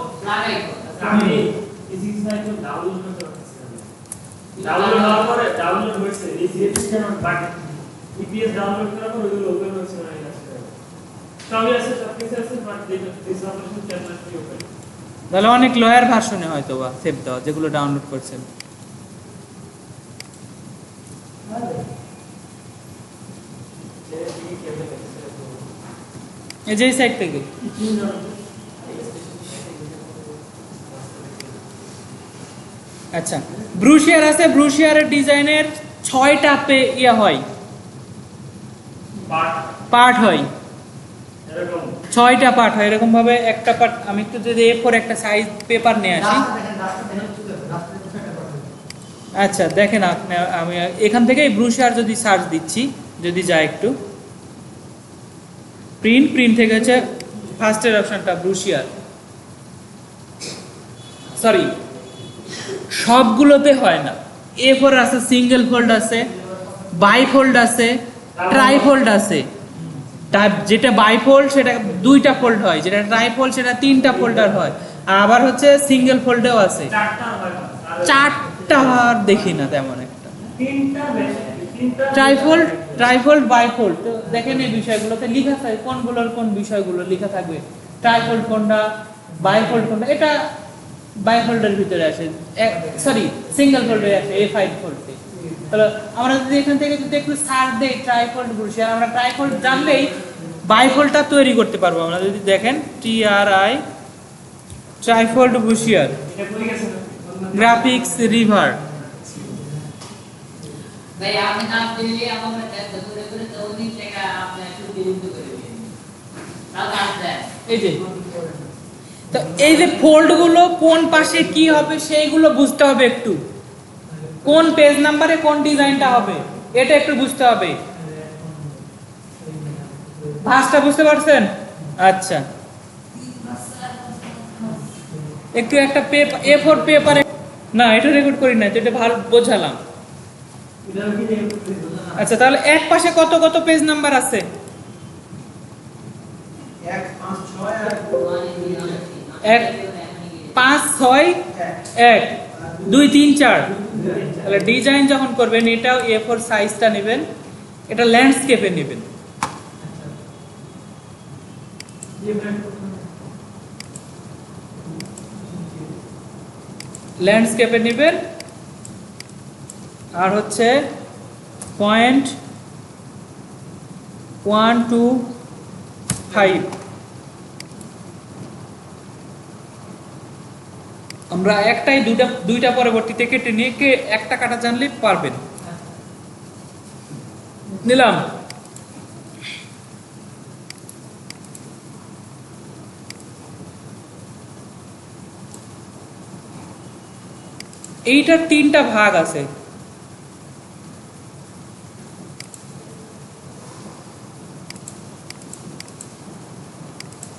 তাহলে অনেক লয়ার ভার্সনে হয়তো বা সেভ দেওয়া, যেগুলো ডাউনলোড করছেন। এই যে সাইট থেকে আচ্ছা, ব্রুশিয়ার আছে, ব্রুশিয়ারের ডিজাইনের 6টা ইয়া হয়, পার্ট হয়, 6টা পার্ট হয়। এরকম ভাবে একটা পার্ট, আমি একটু যদি A4 একটা সাইজ পেপার নিয়ে আসি। আচ্ছা দেখেন আপনি, আমি এখান থেকে ব্রুশিয়ার যদি সার্চ দিচ্ছি, যদি যায় একটু প্রিন্ট থেকে হচ্ছে ফার্স্টের অপশনটা ব্রুশিয়ার, সরি সবগুলোতে হয় না। A4 আছে, সিঙ্গেল ফোল্ড আছে, বাইফোল্ড আছে, ট্রাইফোল্ড আছে। যেটা বাইফোল্ড সেটা 2টা ফোল্ড হয়, যেটা ট্রাইফোল্ড সেটা 3টা ফোল্ডার হয়। আবার হচ্ছে সিঙ্গেল ফোল্ডেও আছে 4টা, দেখি না তেমন একটা। ট্রাইফোল্ড বাইফোল্ড, তো দেখেন এই বিষয়গুলোতে লেখা থাকে কোনগুলোর কোন বিষয়গুলো লেখা থাকবে। ট্রাইফোল্ড কোনটা, বাইফোল্ড কোনটা, এটা বাইফোল্ডের ভিতরে আসে, সরি সিঙ্গেল ফোল্ডে আসে, A5 ফোল্ডে। তাহলে আমরা যদি এখান থেকে যদি একটু সার্চ দেই ট্রাইফোল্ড ব্রুশিয়ার, আমরা ট্রাইফোল্ড জানলেই বাইফোল্ডটা তৈরি করতে পারবো। আমরা যদি দেখেন TRI trifold brochure, graphics river. ভাই আপনি নাম দিলে আমরা দেখতে করে করে তো উনি টাকা আপনি ছুটি দিতে করে দিন, তাহলে আসবে। এই যে, তো এই যে ফোল্ডগুলো কোন পাশে কি হবে সেইগুলো বুঝতে হবে একটু, কোন পেজ নাম্বারে কোন ডিজাইনটা হবে এটা একটু বুঝতে হবে। ভাষটা বুঝতে পারছেন? আচ্ছা, একটু একটা A4 পেপারে না এটা রেকর্ড করি না, তো এটা ভালো বোঝালাম। এটা কি রেকর্ড করে? আচ্ছা তাহলে এক পাশে কত কত পেজ নাম্বার আছে? 1 5 6 আর 1 5 6 1 2 3 4। তাহলে ডিজাইন যখন করবেন এটাও A4 সাইজটা নেবেন, এটা ল্যান্ডস্কেপে নেবেন। ল্যান্ডস্কেপে নেবেন আর হচ্ছে 0.125। আমরা একটাই দুইটা পরবর্তীতে কেটে নিয়ে একটা কাটা জানলে পারবেন। নিলাম। এইটার 3টা ভাগ আছে।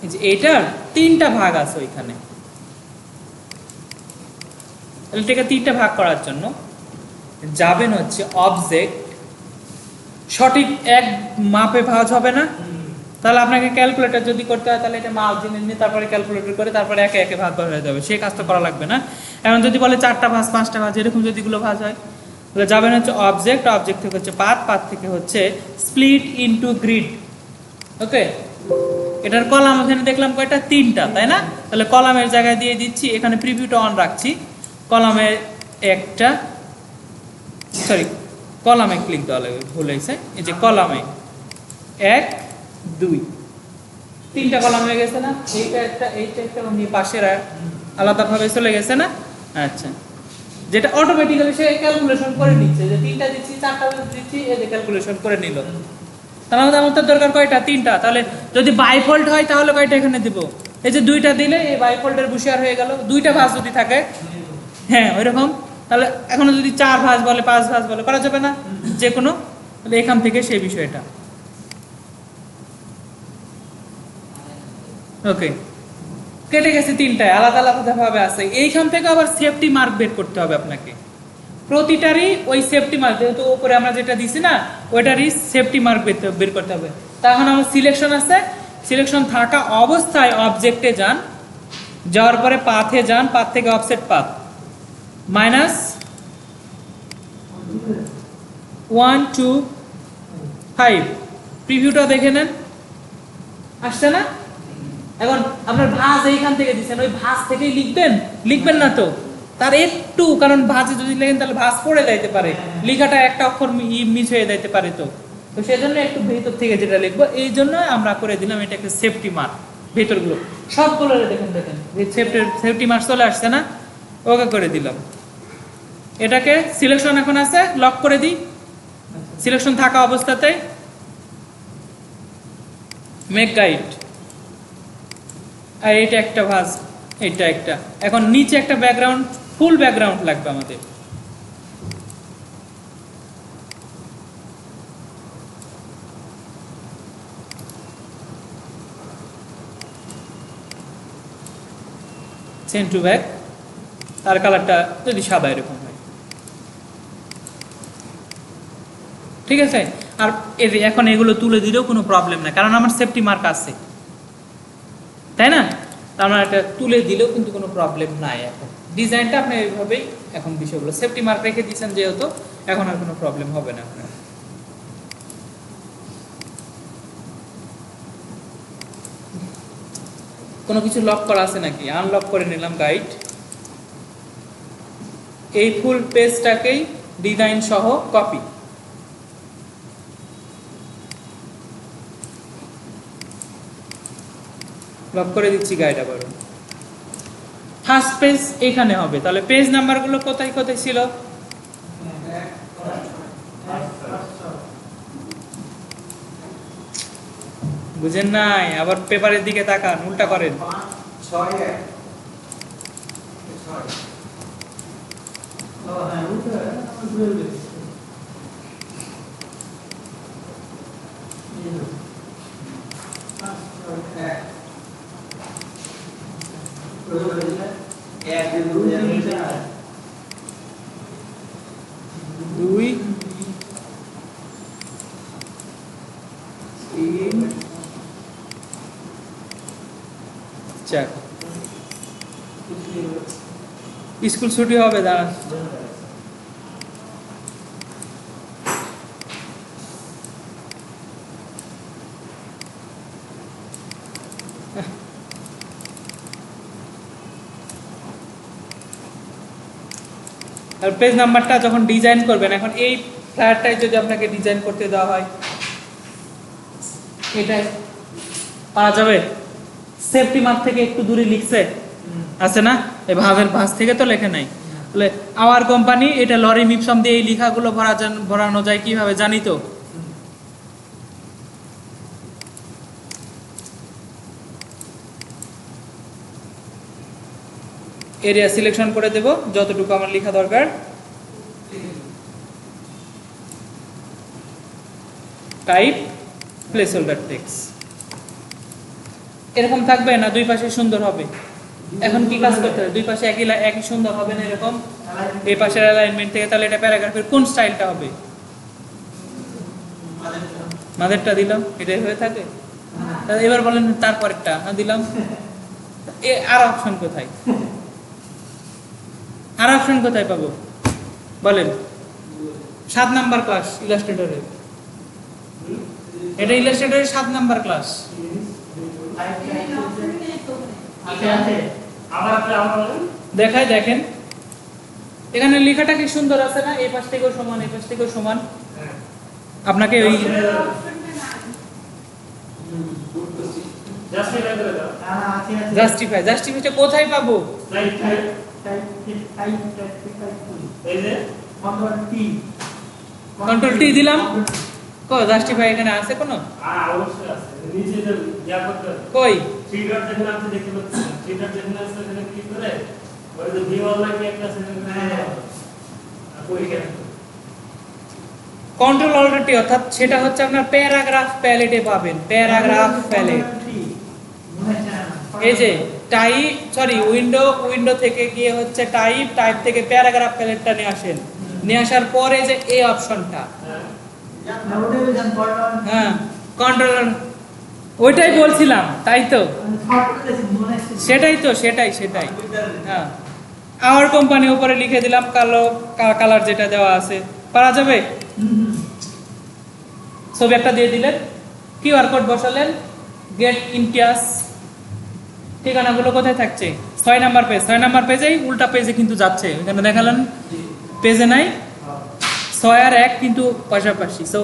এই যে এইটার 3টা ভাগ আছে ওইখানে। এটাকে 3টা ভাগ করার জন্য যাবেন হচ্ছে অবজেক্ট, সঠিক এক মাপে ভাঁজ হবে না, তাহলে আপনাকে ক্যালকুলেটর যদি করতে হয় তাহলে এটা মাপ জেনে নিয়ে তারপরে ক্যালকুলেটর করে তারপরে একে একে ভাগ হয়ে যাবে, সেই কাজটা করা লাগবে না। এখন যদি বলে 4টা ভাঁজ 5টা ভাঁজ এরকম যদি গুলো ভাঁজ হয়, তাহলে যাবেন হচ্ছে অবজেক্ট, অবজেক্ট থেকে হচ্ছে পাথ থেকে হচ্ছে স্প্লিট ইনটু গ্রিড। ওকে, এটার কলাম এখানে দেখলাম কয়টা? 3টা, তাই না? তাহলে কলামের জায়গায় দিয়ে দিচ্ছি, এখানে প্রিভিউটা অন রাখছি। কলামে একটা, সরি কলামে ক্লিক দেওয়া লাগবে, ভুল হয়েছে। এই যে কলামে 1 2 3টা কলাম হয়ে গেছে না? এইটা একটা অমনি পাশের আলাদাভাবে চলে গেছে না? আচ্ছা, যেটা অটোমেটিক্যালি সে ক্যালকুলেশন করে নিচ্ছে যে 3টা দিচ্ছি 4টা দিচ্ছি, এই যে ক্যালকুলেশন করে নিল। তাহলে আমাদের দরকার কয়টা? 3টা। তাহলে যদি বাইফোল্ড হয় তাহলে কয়টা এখানে দিব? এই যে 2টা দিলে এই বাইফোল্ডের বুশিয়ার হয়ে গেল। 2টা ভাঁজ যদি থাকে, হ্যাঁ ওইরকম, তাহলে এখনো যদি 4 ভাঁজ বলে 5 ভাঁজ বলে করা যাবে না যে কোনো, তাহলে এখান থেকে সেই বিষয়টা। ওকে, কেটে গেছে 3টায়, আলাদা আলাদা ভাবে আছে। এইখান থেকে আবার সেফটি মার্ক বের করতে হবে আপনাকে। প্রতিটারই ওই সেফটি মার্ক, যেহেতু উপরে আমরা যেটা দিছি না ওইটারই সেফটি মার্ক বের করতে হবে। তখন আমার সিলেকশন আছে, সিলেকশন থাকা অবস্থায় অবজেক্টে যান, যাওয়ার পরে পাথে যান, পাথ থেকে অফসেট পাথ -1 2 5। প্রিভিউটা দেখে নেন, আসছে না? এখন আপনার ভাঁজ এইখান থেকে দিচ্ছেন, ওই ভাঁজ থেকেই লিখবেন না তো, তার একটু, কারণ ভাঁজে যদি লেখেন তাহলে ভাঁজ পড়ে যাইতে পারে, লেখাটা একটা অক্ষর মিস হয়ে যাইতে পারে, তো সেজন্য একটু ভেতর থেকে যেটা লিখবো, এই জন্য আমরা করে দিলাম এটা একটা সেফটি মার্ক। ভেতরগুলো সবগুলো দেখেন সেফটি মার্ক চলে আসছে না? ওকে করে দিলাম। এটাকে সিলেকশন এখন আছে, লক করে দিই। সিলেকশন থাকা অবস্থাতে মেক গাইড, আর এটা একটা ভাঁজ, এটা একটা। এখন নিচে একটা ব্যাকগ্রাউন্ড, ফুল ব্যাকগ্রাউন্ড লাগবে আমাদের। সেন্ড টু ব্যাক, তার কালারটা যদি সাদা এরকম হয়, ঠিক আছে। আর এখন এগুলো তুলে দিলেও কোনো প্রবলেম নাই, কারণ আমার সেফটি মার্ক আছে, তাই না? আমরা এটা তুলে দিলেও কিন্তু কোনো প্রবলেম নাই। এখন ডিজাইনটা আপনি এইভাবেই, এখন বিষয়গুলো সেফটি মার্ক রেখে দিয়েছেন যেহেতু, এখন আর কোনো প্রবলেম হবে না আপনার। কোনো কিছু লক করা আছে নাকি? আনলক করে নিলাম গাইড। এই ফুল পেজটাকেই ডিজাইন সহ কপি, লক করে দিচ্ছি গাইড। আবার ফার্স্ট পেজ এখানে হবে, তাহলে পেজ নাম্বারগুলো কোথায় কোথায় ছিল? বুঝেন নাই? আবার পেপারের দিকে তাকান, উল্টা করেন। 5 6 1 6। ও হ্যাঁ, ওটা আমার ভুলে গেছি। এই 5 6 1 এক 2 3 4 যাক, স্কুল ছুটি হবে, দাঁড়া। আর পেজ নাম্বারটা যখন ডিজাইন করবেন, এখন এই ফ্লায়ারটাই যদি আপনাকে ডিজাইন করতে দেওয়া হয়, এটাই পারা যাবে। সেফটি মার্ক থেকে একটু দূরে লিখছে আছে না, এই ভাবের ভাঁজ থেকে তো লেখে নাই। তাহলে আওয়ার কোম্পানি, এটা লরিম ইপসম দিয়ে এই লেখাগুলো ভরানো যায় কিভাবে জানি তো। এরিয়া সিলেকশন করে দেব যতটুকু আমার লেখা দরকার। টাইপ প্লেস হোল্ডার টেক্সট এরকম থাকবে না, দুই পাশে সুন্দর হবে। এখন কি কাজ করতে হবে, দুই পাশে একই সুন্দর হবে না এরকম, এই পাশের অ্যালাইনমেন্ট থেকে। তাহলে এটা প্যারাগ্রাফের কোন স্টাইলটা হবে, মাদেরটা দিলাম, এটাই হয়ে থাকে। এবার বলেন তারপরেরটা দিলাম, আর অপশন কোথায়, আর অপশন কোথায় পাবো বলেন? 7 নাম্বার ক্লাস ইলাস্ট্রেটরের, এটা ইলাস্ট্রেটরের 7 নাম্বার ক্লাস। দেখাই, দেখেন এখানে লেখাটা কি সুন্দর আছে না, এই পাশ থেকেও সমান, এই পাশ থেকেও সমান। আপনাকে ওই জাস্টিফাইটা কোথায় পাবো? কন্ট্রোল টি দিলাম, জাস্টিফাই এখানে আছে কোনো? অবশ্যই আছে, নিচে যে ইয়া করতে হবে। কই থ্রি ডট যেখানে আপনি দেখতে পাচ্ছেন, থ্রি ডট যেখানে আছে সেখানে ক্লিক করে ওই যে ভিউ অল লাগে একটা সেখানে কই গেল কন্ট্রোল অল্টার টি, অর্থাৎ সেটা হচ্ছে আপনার প্যারাগ্রাফ প্যালেটে পাবেন। প্যারাগ্রাফ প্যালেট, এই যে টাইপ, সরি উইন্ডো থেকে গিয়ে হচ্ছে টাইপ থেকে প্যারাগ্রাফ প্যালেটটা নিয়ে আসেন। নিয়ে আসার পরে যে এই অপশনটা, হ্যাঁ কন্ট্রোল, ওইটাই বলছিলাম, তাই তো, সেটাই হ্যাঁ। আওয়ার কোম্পানি উপরে লিখে দিলাম, কালো কালার যেটা দেওয়া আছে, পারা যাবে। ছবি একটা দিয়ে দিলেন, কিউআর কোড বসালেন, গেট ইমটিয়াজ। ঠিকানাগুলো কোথায় থাকছে? 6 নাম্বার পেজ, 6 নাম্বার পেজেই উল্টা পেজে কিন্তু যাচ্ছে, এখানে দেখালেন পেজে নাই, 6 আর 1 কিন্তু পাশাপাশি। সো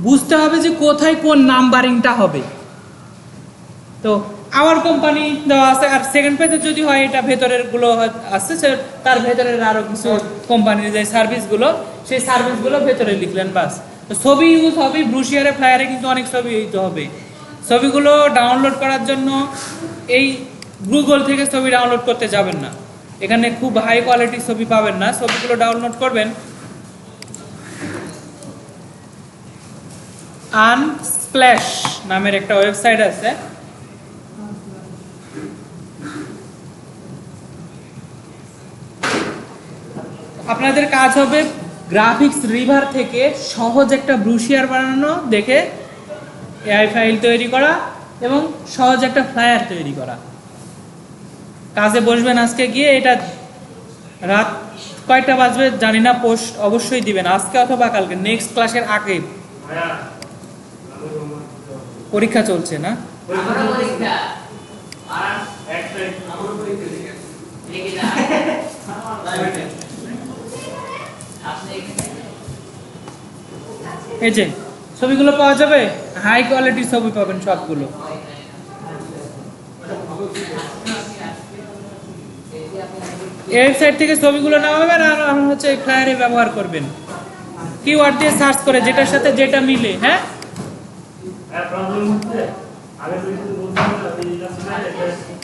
বুঝতে হবে যে কোথায় কোন নাম্বারিংটা হবে। তো আওয়ার কোম্পানি দেওয়া আছে, আর সেকেন্ড পেজে যদি হয় এটা ভেতরের গুলো আছে, তার ভেতরের আরো কিছু কোম্পানির যে সার্ভিসগুলো, সেই সার্ভিসগুলো ভেতরে লিখলেন, বাস। তো ছবি ইউজ হবে, ব্রুশিয়ারে ফ্লায়ারে কিন্তু অনেক ছবি ইউজ হবে। ছবিগুলো ডাউনলোড করার জন্য এই গুগল থেকে ছবি ডাউনলোড করতে যাবেন না, এখানে খুব হাই কোয়ালিটির ছবি পাবেন না। ছবিগুলো ডাউনলোড করবেন আনস্প্ল্যাশ নামের একটা ওয়েবসাইট আছে, আপনাদের কাজ হবে গ্রাফিক্স রিভার থেকে সহজ একটা ব্রুশিয়ার বানানো দেখে এআই ফাইল তৈরি করা এবং সহজ একটা ফ্লায়ার তৈরি করা। কাজে বসবেন আজকে গিয়ে, এটা রাত কয়টা বাজবে জানি না, পোস্ট অবশ্যই দিবেন আজকে অথবা কালকে, নেক্সট ক্লাসের আগে। পরীক্ষা চলছে না? এই যে ছবিগুলো পাওয়া যাবে, হাই কোয়ালিটির ছবি পাবেন সবগুলো। ওয়েবসাইট থেকে ছবিগুলো নামাবেন আর হচ্ছে ফ্লায়ারে ব্যবহার করবেন, কিওয়ার্ড দিয়ে সার্চ করে যেটার সাথে যেটা মিলে। হ্যাঁ প্রবলেম হচ্ছে আগে যদি বলতে